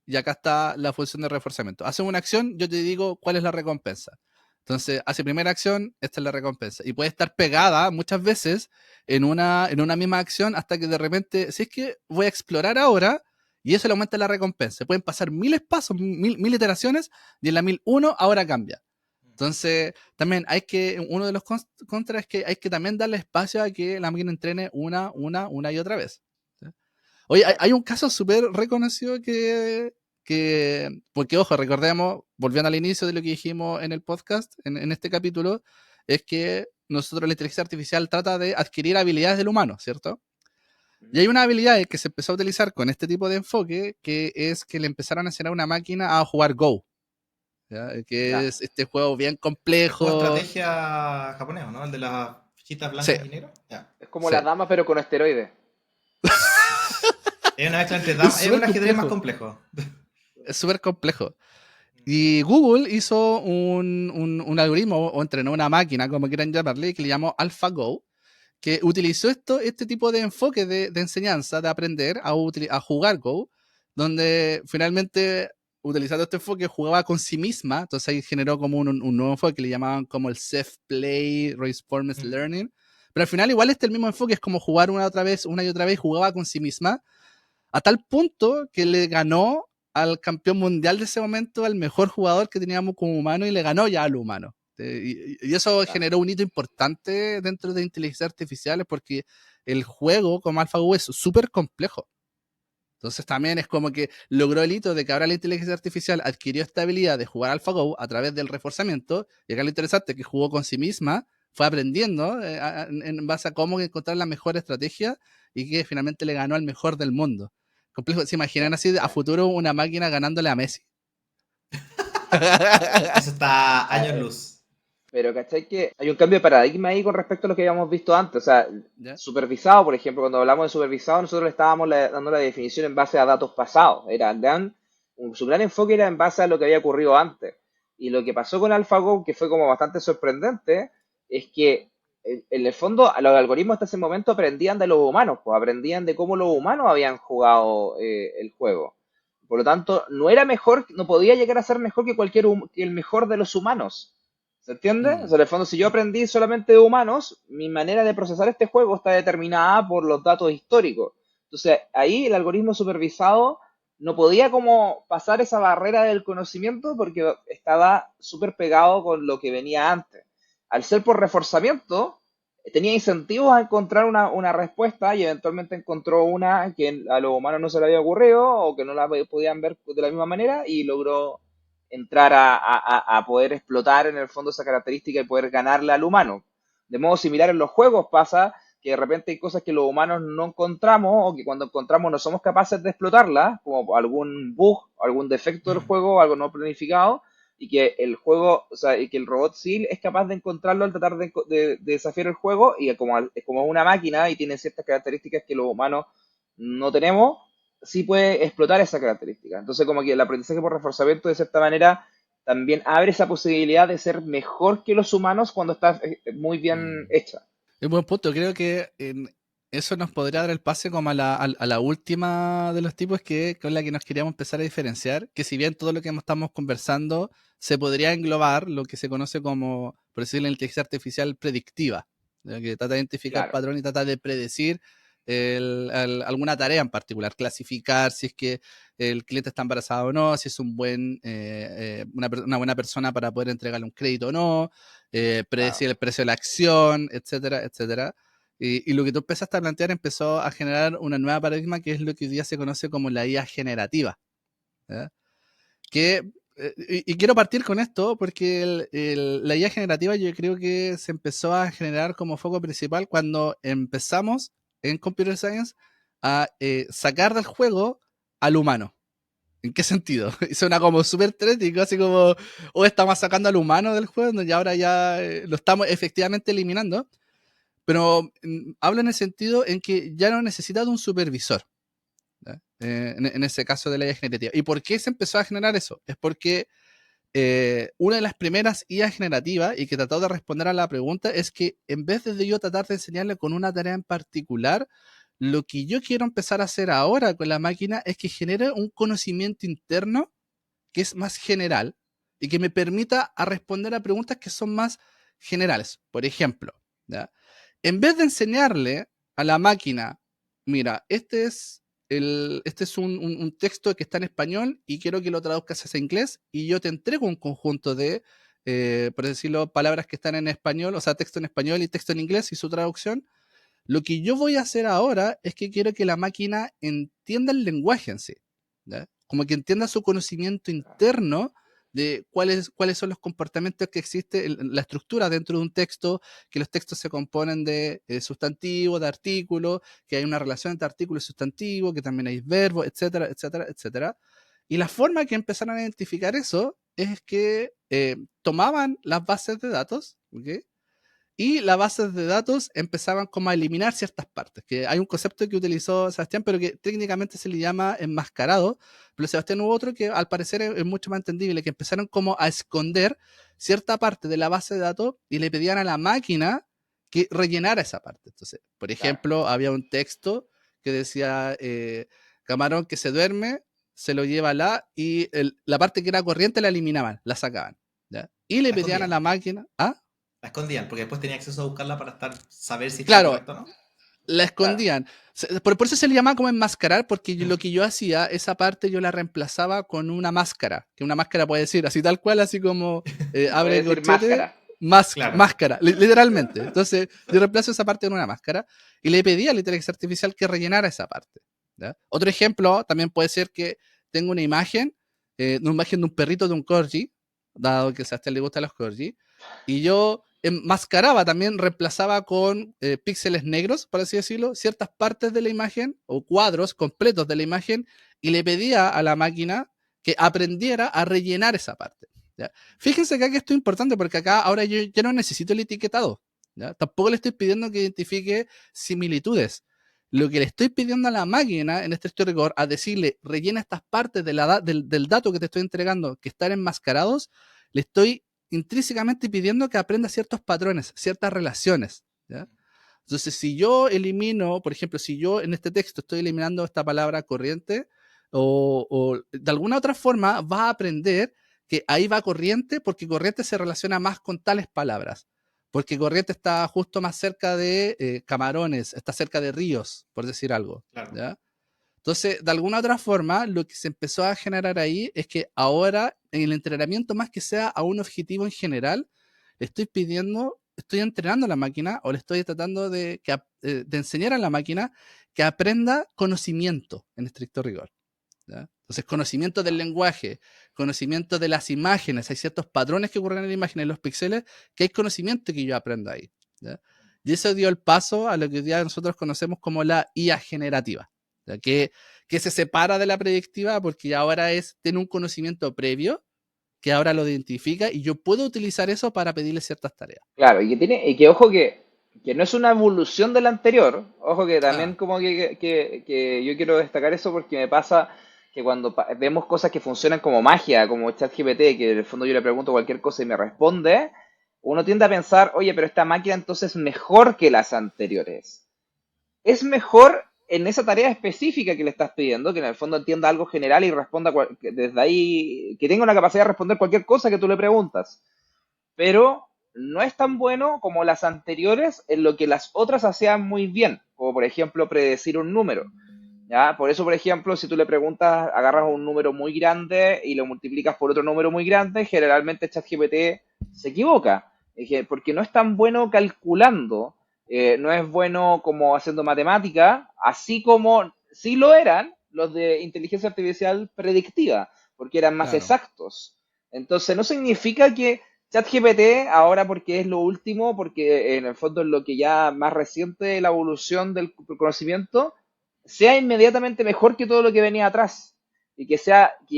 y acá está la función de reforzamiento. Haces una acción, yo te digo cuál es la recompensa. Entonces, hace primera acción, esta es la recompensa. Y puede estar pegada muchas veces en una misma acción hasta que de repente, si es que voy a explorar ahora, y eso le aumenta la recompensa. Pueden pasar miles pasos, mil iteraciones, y en la 1001 ahora cambia. Entonces, también uno de los contras es que hay que también darle espacio a que la máquina entrene una y otra vez. ¿Sí? Oye, hay un caso súper reconocido porque ojo, recordemos, volviendo al inicio de lo que dijimos en el podcast, en este capítulo, es que nosotros la inteligencia artificial trata de adquirir habilidades del humano, ¿cierto? Y hay una habilidad que se empezó a utilizar con este tipo de enfoque, que es que le empezaron a enseñar a una máquina a jugar Go, ¿ya? Que Ya. es este juego bien El juego de complejo. estrategia japonés, ¿no? El de las fichitas Sí, blancas y negras. Ya. Es como sí. las damas, pero con esteroides. Es una mezcla entre Es damas, es súper un ajedrez más complejo. complejo. Es súper complejo. Y Google hizo un algoritmo o entrenó una máquina, como quieran llamarle, que le llamó AlphaGo, que utilizó este tipo de enfoque de enseñanza, de aprender a jugar Go, donde finalmente, utilizando este enfoque, jugaba con sí misma. Entonces ahí generó como un nuevo enfoque que le llamaban como el self-play, reinforcement Mm. learning. Pero al final igual el mismo enfoque, es como jugar una y otra vez, jugaba con sí misma, a tal punto que le ganó al campeón mundial de ese momento, al mejor jugador que teníamos como humano, y le ganó ya al humano. Y eso Ya. generó un hito importante dentro de inteligencia artificiales, porque el juego como AlphaGo es súper complejo. Entonces también es como que logró el hito de que ahora la inteligencia artificial adquirió esta habilidad de jugar AlphaGo a través del reforzamiento, y acá lo interesante es que jugó con sí misma, fue aprendiendo en base a cómo encontrar la mejor estrategia, y que finalmente le ganó al mejor del mundo. Complejo, ¿se imaginan así a futuro una máquina ganándole a Messi? Eso está Ah, años luz. pero ¿cachai? Que hay un cambio de paradigma ahí con respecto a lo que habíamos visto antes. O sea, ¿Ya? supervisado, por ejemplo, cuando hablamos de supervisado, nosotros le estábamos dando la definición en base a datos pasados. Su gran enfoque era en base a lo que había ocurrido antes. Y lo que pasó con AlphaGo, que fue como bastante sorprendente, es que en el fondo los algoritmos hasta ese momento aprendían de los humanos, pues aprendían de cómo los humanos habían jugado el juego. Por lo tanto, no era mejor, no podía llegar a ser mejor que que el mejor de los humanos. ¿Se entiende? O Mm. sea, en el fondo, si yo aprendí solamente de humanos, mi manera de procesar este juego está determinada por los datos históricos. Entonces, ahí el algoritmo supervisado no podía como pasar esa barrera del conocimiento porque estaba súper pegado con lo que venía antes. Al ser por reforzamiento, tenía incentivos a encontrar una respuesta y eventualmente encontró una que a los humanos no se le había ocurrido o que no la podían ver de la misma manera y logró entrar a poder explotar en el fondo esa característica y poder ganarle al humano. De modo similar en los juegos pasa que de repente hay cosas que los humanos no encontramos o que cuando encontramos no somos capaces de explotarlas, como algún bug, algún defecto del Mm. juego, algo no planificado, y que el juego, o sea, y que el robot sí es capaz de encontrarlo al tratar de desafiar el juego, y es como una máquina y tiene ciertas características que los humanos no tenemos, sí puede explotar esa característica. Entonces, como que el aprendizaje por reforzamiento, de cierta manera, también abre esa posibilidad de ser mejor que los humanos cuando está muy bien Mm. hecha. Es un buen punto. Creo que eso nos podría dar el pase como a la última de los tipos que con la que nos queríamos empezar a diferenciar. Que si bien todo lo que estamos conversando se podría englobar lo que se conoce como, por decirlo, la inteligencia artificial predictiva, ¿ya? Que trata de identificar Claro. patrón y trata de predecir alguna tarea en particular, clasificar si es que el cliente está embarazado o no, si es una buena persona para poder entregarle un crédito o no, Claro. predecir el precio de la acción, etcétera, etcétera. Y lo que tú empezaste a plantear empezó a generar una nueva paradigma que es lo que hoy día se conoce como la IA generativa. ¿Ya? Que, y quiero partir con esto porque la IA generativa yo creo que se empezó a generar como foco principal cuando empezamos en Computer Science a sacar del juego al humano. ¿En qué sentido? Y suena como súper tétrico, así como, o estamos sacando al humano del juego, y ahora ya lo estamos efectivamente eliminando, pero hablo en el sentido en que ya no necesita de un supervisor, ¿ya? En ese caso de la IA generativa. ¿Y por qué se empezó a generar eso? Es porque una de las primeras IA generativas y que trató de responder a la pregunta es que en vez de yo tratar de enseñarle con una tarea en particular, lo que yo quiero empezar a hacer ahora con la máquina es que genere un conocimiento interno que es más general y que me permita a responder a preguntas que son más generales. Por ejemplo, ¿ya? En vez de enseñarle a la máquina, mira, este es un texto que está en español y quiero que lo traduzcas hacia inglés y yo te entrego un conjunto de, por decirlo, palabras que están en español, o sea, texto en español y texto en inglés y su traducción. Lo que yo voy a hacer ahora es que quiero que la máquina entienda el lenguaje en sí, ¿ya? Como que entienda su conocimiento interno de cuáles son los comportamientos que existe, la estructura dentro de un texto, que los textos se componen de sustantivo, de artículo, que hay una relación entre artículo y sustantivo, que también hay verbos, etcétera, etcétera, etcétera. Y la forma que empezaron a identificar eso es que tomaban las bases de datos, ¿ok? Y las bases de datos empezaban como a eliminar ciertas partes, que hay un concepto que utilizó Sebastián, pero que técnicamente se le llama enmascarado, pero Sebastián hubo otro que al parecer es mucho más entendible, que empezaron como a esconder cierta parte de la base de datos y le pedían a la máquina que rellenara esa parte. Entonces, por Claro. ejemplo, había un texto que decía, camarón que se duerme, se lo lleva y la parte que era corriente la eliminaban, la sacaban, ¿ya? Y le La pedían a la escondían. máquina, ¿ah? La escondían, porque después tenía acceso a buscarla para saber si estaba Claro, correcto o no. la Claro. escondían. Por eso se le llama como enmascarar, porque lo que yo hacía, esa parte yo la reemplazaba con una máscara, que una máscara puede decir así tal cual, así como Puede abre decir corchete, máscara. Claro. máscara, literalmente. Entonces yo reemplazo esa parte con una máscara y le pedí a la inteligencia artificial que rellenara esa parte, ¿ya? Otro ejemplo también puede ser que tengo una imagen de un perrito de un corgi, dado que a Sebastián le gustan los corgi, y yo enmascaraba también, reemplazaba con píxeles negros, por así decirlo, ciertas partes de la imagen o cuadros completos de la imagen y le pedía a la máquina que aprendiera a rellenar esa parte, ¿ya? Fíjense que aquí esto es importante porque acá ahora yo ya no necesito el etiquetado, ¿ya? Tampoco le estoy pidiendo que identifique similitudes. Lo que le estoy pidiendo a la máquina en este estricto rigor, a decirle rellena estas partes del dato que te estoy entregando que están enmascarados, le estoy intrínsecamente pidiendo que aprenda ciertos patrones, ciertas relaciones, ¿ya? Entonces, si yo elimino, por ejemplo, si yo en este texto estoy eliminando esta palabra corriente, o de alguna otra forma va a aprender que ahí va corriente porque corriente se relaciona más con tales palabras, porque corriente está justo más cerca de camarones, está cerca de ríos, por decir algo, Claro. ¿ya? Entonces, de alguna otra forma, lo que se empezó a generar ahí es que ahora, en el entrenamiento, más que sea a un objetivo en general, le estoy pidiendo, estoy entrenando a la máquina o le estoy tratando de enseñar a la máquina que aprenda conocimiento en estricto rigor, ¿ya? Entonces, conocimiento del lenguaje, conocimiento de las imágenes, hay ciertos patrones que ocurren en la imagen, en los píxeles, que hay conocimiento que yo aprendo ahí, ¿ya? Y eso dio el paso a lo que hoy día nosotros conocemos como la IA generativa, o sea, que se separa de la predictiva porque ya ahora tiene un conocimiento previo que ahora lo identifica y yo puedo utilizar eso para pedirle ciertas tareas. Claro, y que ojo que no es una evolución de la anterior, ojo que también Ah, como que yo quiero destacar eso porque me pasa que cuando vemos cosas que funcionan como magia, como ChatGPT, que en el fondo yo le pregunto cualquier cosa y me responde, uno tiende a pensar, oye, pero esta máquina entonces es mejor que las anteriores. Es mejor en esa tarea específica que le estás pidiendo, que en el fondo entienda algo general y responda que desde ahí, que tenga una capacidad de responder cualquier cosa que tú le preguntas, pero no es tan bueno como las anteriores en lo que las otras hacían muy bien, como por ejemplo predecir un número. ¿Ya? Por eso, por ejemplo, si tú le preguntas, agarras un número muy grande y lo multiplicas por otro número muy grande, generalmente ChatGPT se equivoca, porque no es tan bueno calculando, no es bueno como haciendo matemática, así como sí lo eran los de inteligencia artificial predictiva, porque eran más claro. exactos. Entonces, no significa que ChatGPT, ahora porque es lo último, porque en el fondo es lo que ya más reciente de la evolución del conocimiento, sea inmediatamente mejor que todo lo que venía atrás y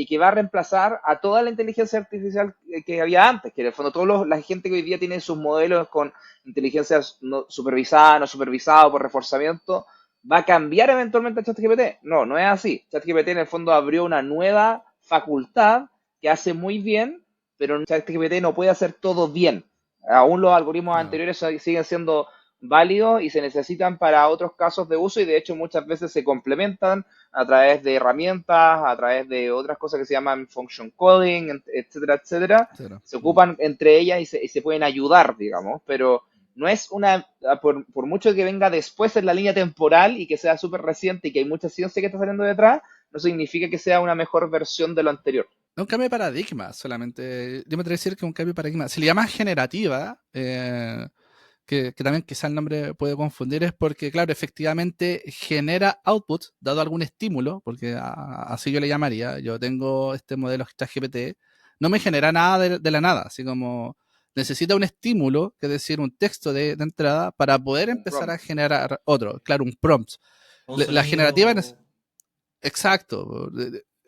que va a reemplazar a toda la inteligencia artificial que había antes, que en el fondo la gente que hoy día tiene sus modelos con inteligencia no supervisada, no supervisada por reforzamiento, va a cambiar eventualmente a ChatGPT. No, no es así. ChatGPT en el fondo abrió una nueva facultad que hace muy bien, pero ChatGPT no puede hacer todo bien. Aún los algoritmos No. anteriores siguen siendo válidos y se necesitan para otros casos de uso y de hecho muchas veces se complementan a través de herramientas, a través de otras cosas que se llaman function coding, etcétera, etcétera. Cero. Se ocupan entre ellas y se pueden ayudar, digamos, pero no es por mucho que venga después en la línea temporal y que sea súper reciente y que hay mucha ciencia que está saliendo detrás, no significa que sea una mejor versión de lo anterior. Un cambio de paradigma, solamente. Yo me atrevo a decir que es un cambio de paradigma. Si le llamas generativa, que también quizá el nombre puede confundir, es porque, claro, efectivamente genera output, dado algún estímulo, porque así yo le llamaría. Yo tengo este modelo ChatGPT, no me genera nada de la nada, así como necesita un estímulo, que es decir, un texto de entrada, para poder Un empezar a prompt. generar otro, claro, un prompt. Un La generativa, sonido, exacto.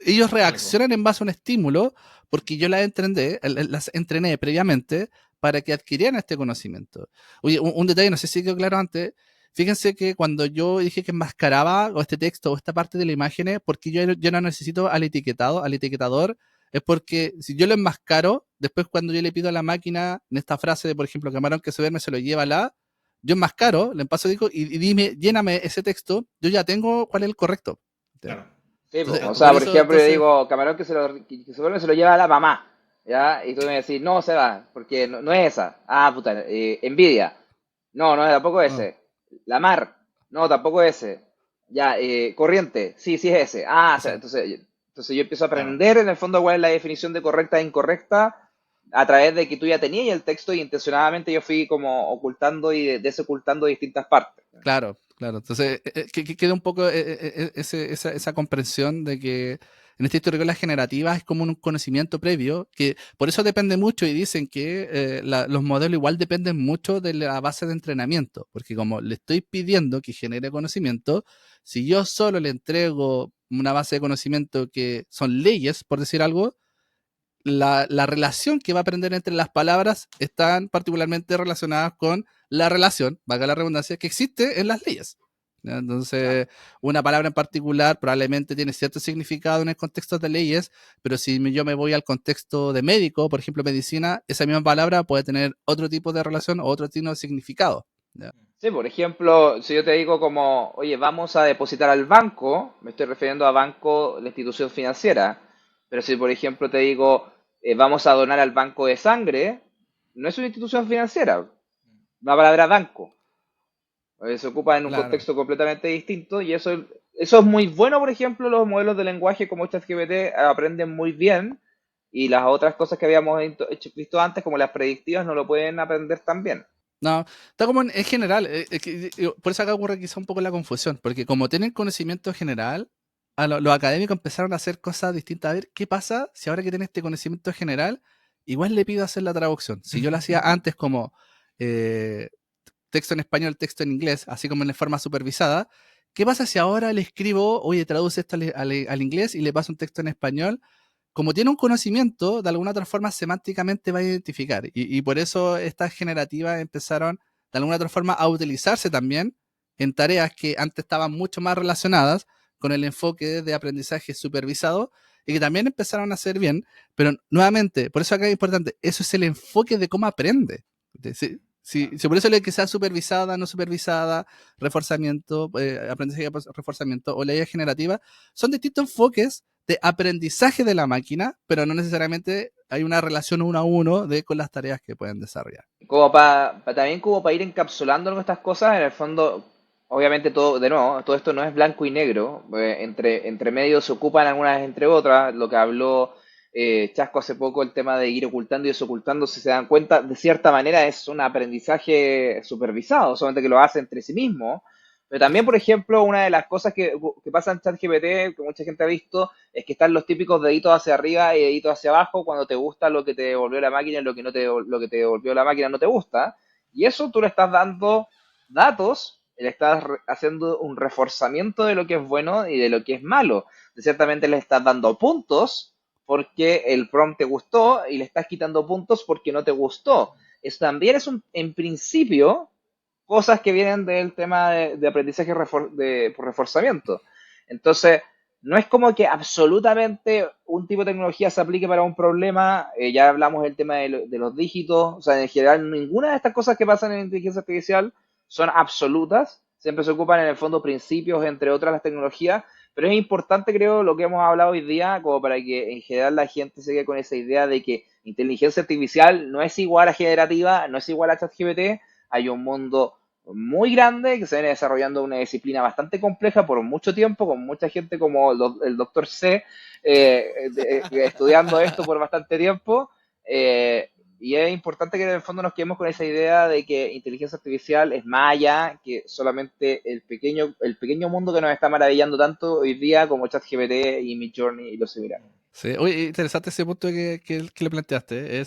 Ellos algo. reaccionan en base a un estímulo porque yo las entrené previamente para que adquirieran este conocimiento. Oye, un detalle, no sé si quedó claro antes. Fíjense que cuando yo dije que enmascaraba o este texto o esta parte de la imagen, porque yo no necesito al etiquetador, es porque si yo lo enmascaro, después cuando yo le pido a la máquina, en esta frase de, por ejemplo, camarón que se duerme se lo lleva yo enmascaro, le paso digo y dime, lléname ese texto, yo ya tengo cuál es el correcto. Claro. Sí, po. Entonces, O sea, por por eso, ejemplo, yo entonces, digo, camarón que se vuelve se lo lleva a la mamá, ¿ya? Y tú me decís, no, se va, porque no, no es esa. Ah, puta, envidia. No, no, tampoco es oh, ese. La mar. No, tampoco es ese. Ya, corriente. Sí, sí es ese. Ah, o sea, eso, entonces yo empiezo a Claro. aprender en el fondo cuál es la definición de correcta e incorrecta a través de que tú ya tenías el texto y intencionadamente yo fui como ocultando y desocultando distintas partes. claro, claro. Entonces, que queda un poco esa comprensión de que en esta historia las generativas es como un conocimiento previo, que por eso depende mucho y dicen que los modelos igual dependen mucho de la base de entrenamiento, porque como le estoy pidiendo que genere conocimiento, si yo solo le entrego una base de conocimiento que son leyes, por decir algo, la relación que va a aprender entre las palabras están particularmente relacionadas con la relación, valga la redundancia, que existe en las leyes. ¿Ya? Claro. Entonces, una palabra en particular probablemente tiene cierto significado en el contexto de leyes, pero si yo me voy al contexto de médico, por ejemplo, medicina, esa misma palabra puede tener otro tipo de relación o otro tipo de significado. ¿Ya? Sí, por ejemplo, si yo te digo como, oye, vamos a depositar al banco, me estoy refiriendo a banco, la institución financiera, pero si por ejemplo te digo, vamos a donar al banco de sangre, no es una institución financiera, la palabra banco. Se ocupa en un Claro. contexto completamente distinto y eso es muy bueno, por ejemplo, los modelos de lenguaje como ChatGPT aprenden muy bien y las otras cosas que habíamos visto antes, como las predictivas, no lo pueden aprender tan bien. No, está como en general, por eso acá ocurre quizá un poco la confusión, porque como tienen conocimiento general, los académicos empezaron a hacer cosas distintas. A ver, ¿qué pasa si ahora que tiene este conocimiento general, igual le pido hacer la traducción? Si yo lo hacía antes como, eh, texto en español, texto en inglés, así como en forma supervisada. ¿Qué pasa si ahora le escribo, oye, traduce esto al inglés y le paso un texto en español? Como tiene un conocimiento, de alguna otra forma semánticamente va a identificar. Y por eso estas generativas empezaron, de alguna otra forma, a utilizarse también en tareas que antes estaban mucho más relacionadas con el enfoque de aprendizaje supervisado y que también empezaron a hacer bien. Pero nuevamente, por eso acá es importante, eso es el enfoque de cómo aprende. Si por eso le que sea supervisada, no supervisada, reforzamiento, aprendizaje reforzamiento o la IA generativa, son distintos enfoques de aprendizaje de la máquina, pero no necesariamente hay una relación uno a uno con las tareas que pueden desarrollar. Como también como para ir encapsulando estas cosas, en el fondo, obviamente todo, de nuevo, todo esto no es blanco y negro, entre medios se ocupan algunas entre otras, lo que habló Chasco hace poco, el tema de ir ocultando y desocultando, si se dan cuenta, de cierta manera es un aprendizaje supervisado, solamente que lo hace entre sí mismo. Pero también, por ejemplo, una de las cosas que pasa en ChatGPT, que mucha gente ha visto, es que están los típicos deditos hacia arriba y deditos hacia abajo cuando te gusta lo que te devolvió la máquina y lo que te devolvió la máquina no te gusta. Y eso tú le estás dando datos, le estás haciendo un reforzamiento de lo que es bueno y de lo que es malo. Ciertamente le estás dando puntos porque el prompt te gustó y le estás quitando puntos porque no te gustó. Eso también es en principio, cosas que vienen del tema de aprendizaje por reforzamiento. Entonces, no es como que absolutamente un tipo de tecnología se aplique para un problema. Ya hablamos del tema de los dígitos. O sea, en general, ninguna de estas cosas que pasan en inteligencia artificial son absolutas. Siempre se ocupan en el fondo principios, entre otras las tecnologías. Pero es importante, creo, lo que hemos hablado hoy día, como para que en general la gente se quede con esa idea de que inteligencia artificial no es igual a generativa, no es igual a ChatGPT. Hay un mundo muy grande que se viene desarrollando una disciplina bastante compleja por mucho tiempo, con mucha gente como el doctor C estudiando esto por bastante tiempo. Y es importante que en el fondo nos quedemos con esa idea de que inteligencia artificial es más allá que solamente el pequeño mundo que nos está maravillando tanto hoy día como ChatGPT y Midjourney y los similares. Sí, oye, interesante ese punto que le planteaste.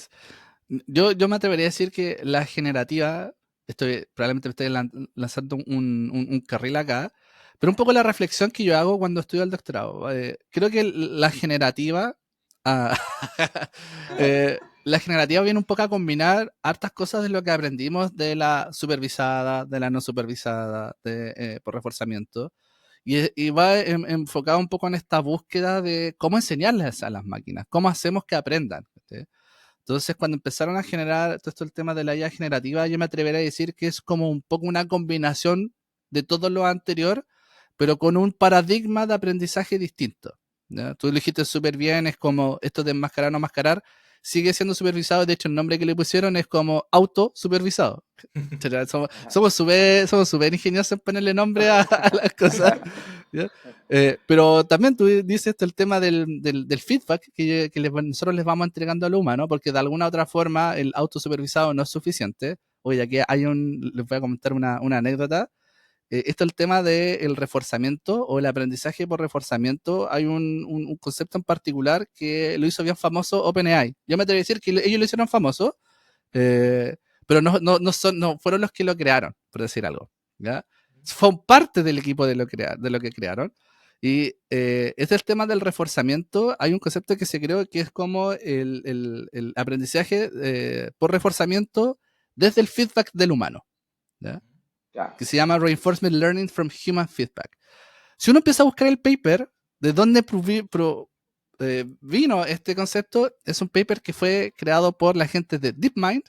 Yo me atrevería a decir que la generativa, probablemente me estoy lanzando un carril acá, pero un poco la reflexión que yo hago cuando estudio el doctorado. Creo que la generativa, ah, la generativa viene un poco a combinar hartas cosas de lo que aprendimos de la supervisada, de la no supervisada, por reforzamiento. Y va enfocado un poco en esta búsqueda de cómo enseñarles a las máquinas, cómo hacemos que aprendan. ¿Sí? Entonces, cuando empezaron a generar todo esto, el tema de la IA generativa, yo me atrevería a decir que es como un poco una combinación de todo lo anterior, pero con un paradigma de aprendizaje distinto. ¿Ya? Tú lo dijiste súper bien, es como esto de enmascarar o no mascarar, sigue siendo supervisado, de hecho el nombre que le pusieron es como auto supervisado. Somos súper ingeniosos en ponerle nombre a las cosas. Pero también tú dices esto, el tema del feedback que nosotros les vamos entregando al humano, porque de alguna otra forma el autosupervisado no es suficiente. Oye, aquí les voy a comentar una anécdota. Esto es el tema del reforzamiento o el aprendizaje por reforzamiento. Hay un concepto en particular que lo hizo bien famoso OpenAI. Yo me atrevo a decir que ellos lo hicieron famoso, pero no fueron los que lo crearon, por decir algo. ¿Ya? Fue parte del equipo de lo que crearon. Y es el tema del reforzamiento. Hay un concepto que se creó que es como el aprendizaje por reforzamiento desde el feedback del humano. ¿Ya? Que se llama Reinforcement Learning from Human Feedback. Si uno empieza a buscar el paper, de dónde vino este concepto, es un paper que fue creado por la gente de DeepMind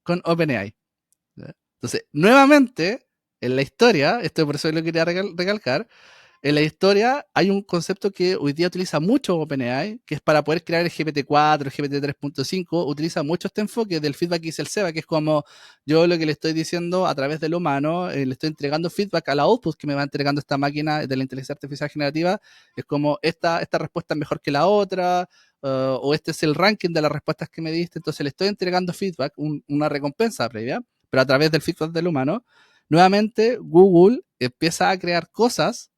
con OpenAI. ¿Ya? Entonces, nuevamente, en la historia, esto por eso lo quería recalcar, en la historia hay un concepto que hoy día utiliza mucho OpenAI, que es para poder crear el GPT-4, el GPT-3.5, utiliza mucho este enfoque del feedback que dice el SEBA, que es como yo lo que le estoy diciendo a través del humano, le estoy entregando feedback a la output que me va entregando esta máquina de la inteligencia artificial generativa, es como esta respuesta es mejor que la otra, o este es el ranking de las respuestas que me diste, entonces le estoy entregando feedback, una recompensa previa, pero a través del feedback del humano. Nuevamente, Google empieza a crear cosas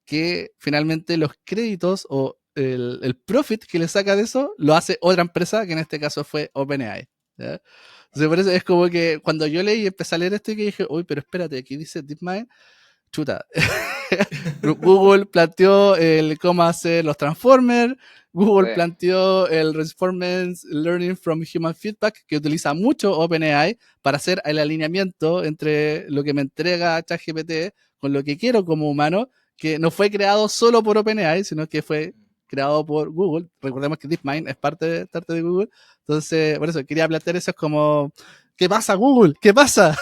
que finalmente los créditos o el profit que le saca de eso lo hace otra empresa, que en este caso fue OpenAI. ¿ya? Entonces, por eso es como que cuando yo leí y empecé a leer esto y que dije, uy, pero espérate, aquí dice DeepMind, chuta. Google planteó el cómo hacer los transformers, Google planteó el Reinforcement Learning from Human Feedback, que utiliza mucho OpenAI para hacer el alineamiento entre lo que me entrega ChatGPT con lo que quiero como humano, que no fue creado solo por OpenAI, sino que fue creado por Google. Recordemos que DeepMind es parte de Google. Entonces, por eso quería plantear eso, es como, ¿qué pasa, Google? ¿Qué pasa?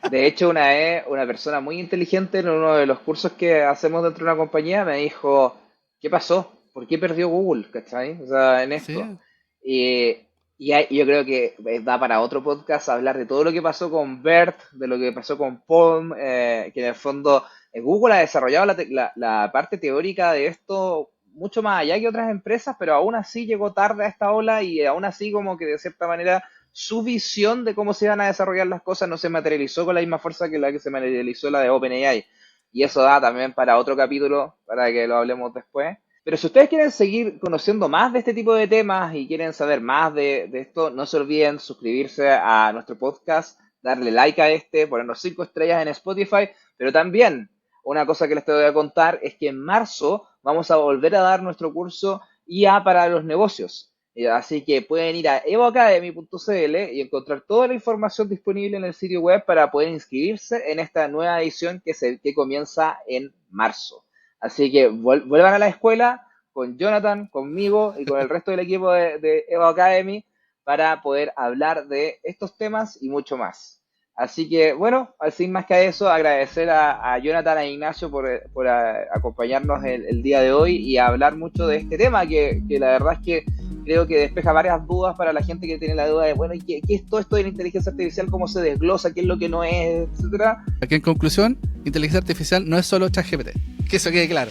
De hecho, una persona muy inteligente en uno de los cursos que hacemos dentro de una compañía me dijo, ¿qué pasó? ¿Por qué perdió Google? ¿Cachai? O sea, en esto. Sí, Y, yo creo que da para otro podcast hablar de todo lo que pasó con BERT, de lo que pasó con PALM, que en el fondo Google ha desarrollado la parte teórica de esto mucho más allá que otras empresas, pero aún así llegó tarde a esta ola y aún así como que de cierta manera su visión de cómo se iban a desarrollar las cosas no se materializó con la misma fuerza que la que se materializó la de OpenAI. Y eso da también para otro capítulo, para que lo hablemos después. Pero si ustedes quieren seguir conociendo más de este tipo de temas y quieren saber más de esto, no se olviden suscribirse a nuestro podcast, darle like a ponernos 5 estrellas en Spotify, pero también una cosa que les voy a contar es que en marzo vamos a volver a dar nuestro curso IA para los negocios. Así que pueden ir a evoacademy.cl y encontrar toda la información disponible en el sitio web para poder inscribirse en esta nueva edición que comienza en marzo. Así que vuelvan a la escuela con Jonathan, conmigo y con el resto del equipo de Evo Academy para poder hablar de estos temas y mucho más. Así que, bueno, sin más que eso, agradecer a Jonathan e Ignacio por acompañarnos el día de hoy y a hablar mucho de este tema, que la verdad es que creo que despeja varias dudas para la gente que tiene la duda de, bueno, ¿qué es todo esto de la inteligencia artificial? ¿Cómo se desglosa? ¿Qué es lo que no es? Etcétera. Aquí en conclusión, inteligencia artificial no es solo ChatGPT. Que eso quede claro.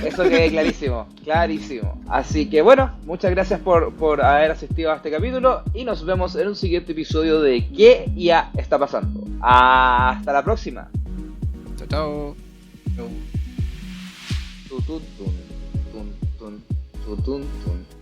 Eso quede clarísimo, clarísimo. Así que bueno, muchas gracias por haber asistido a este capítulo y nos vemos en un siguiente episodio de ¿Qué ya está pasando? Hasta la próxima. Chao, chao. Tun, tun, tun, tun, tun, tun, tun.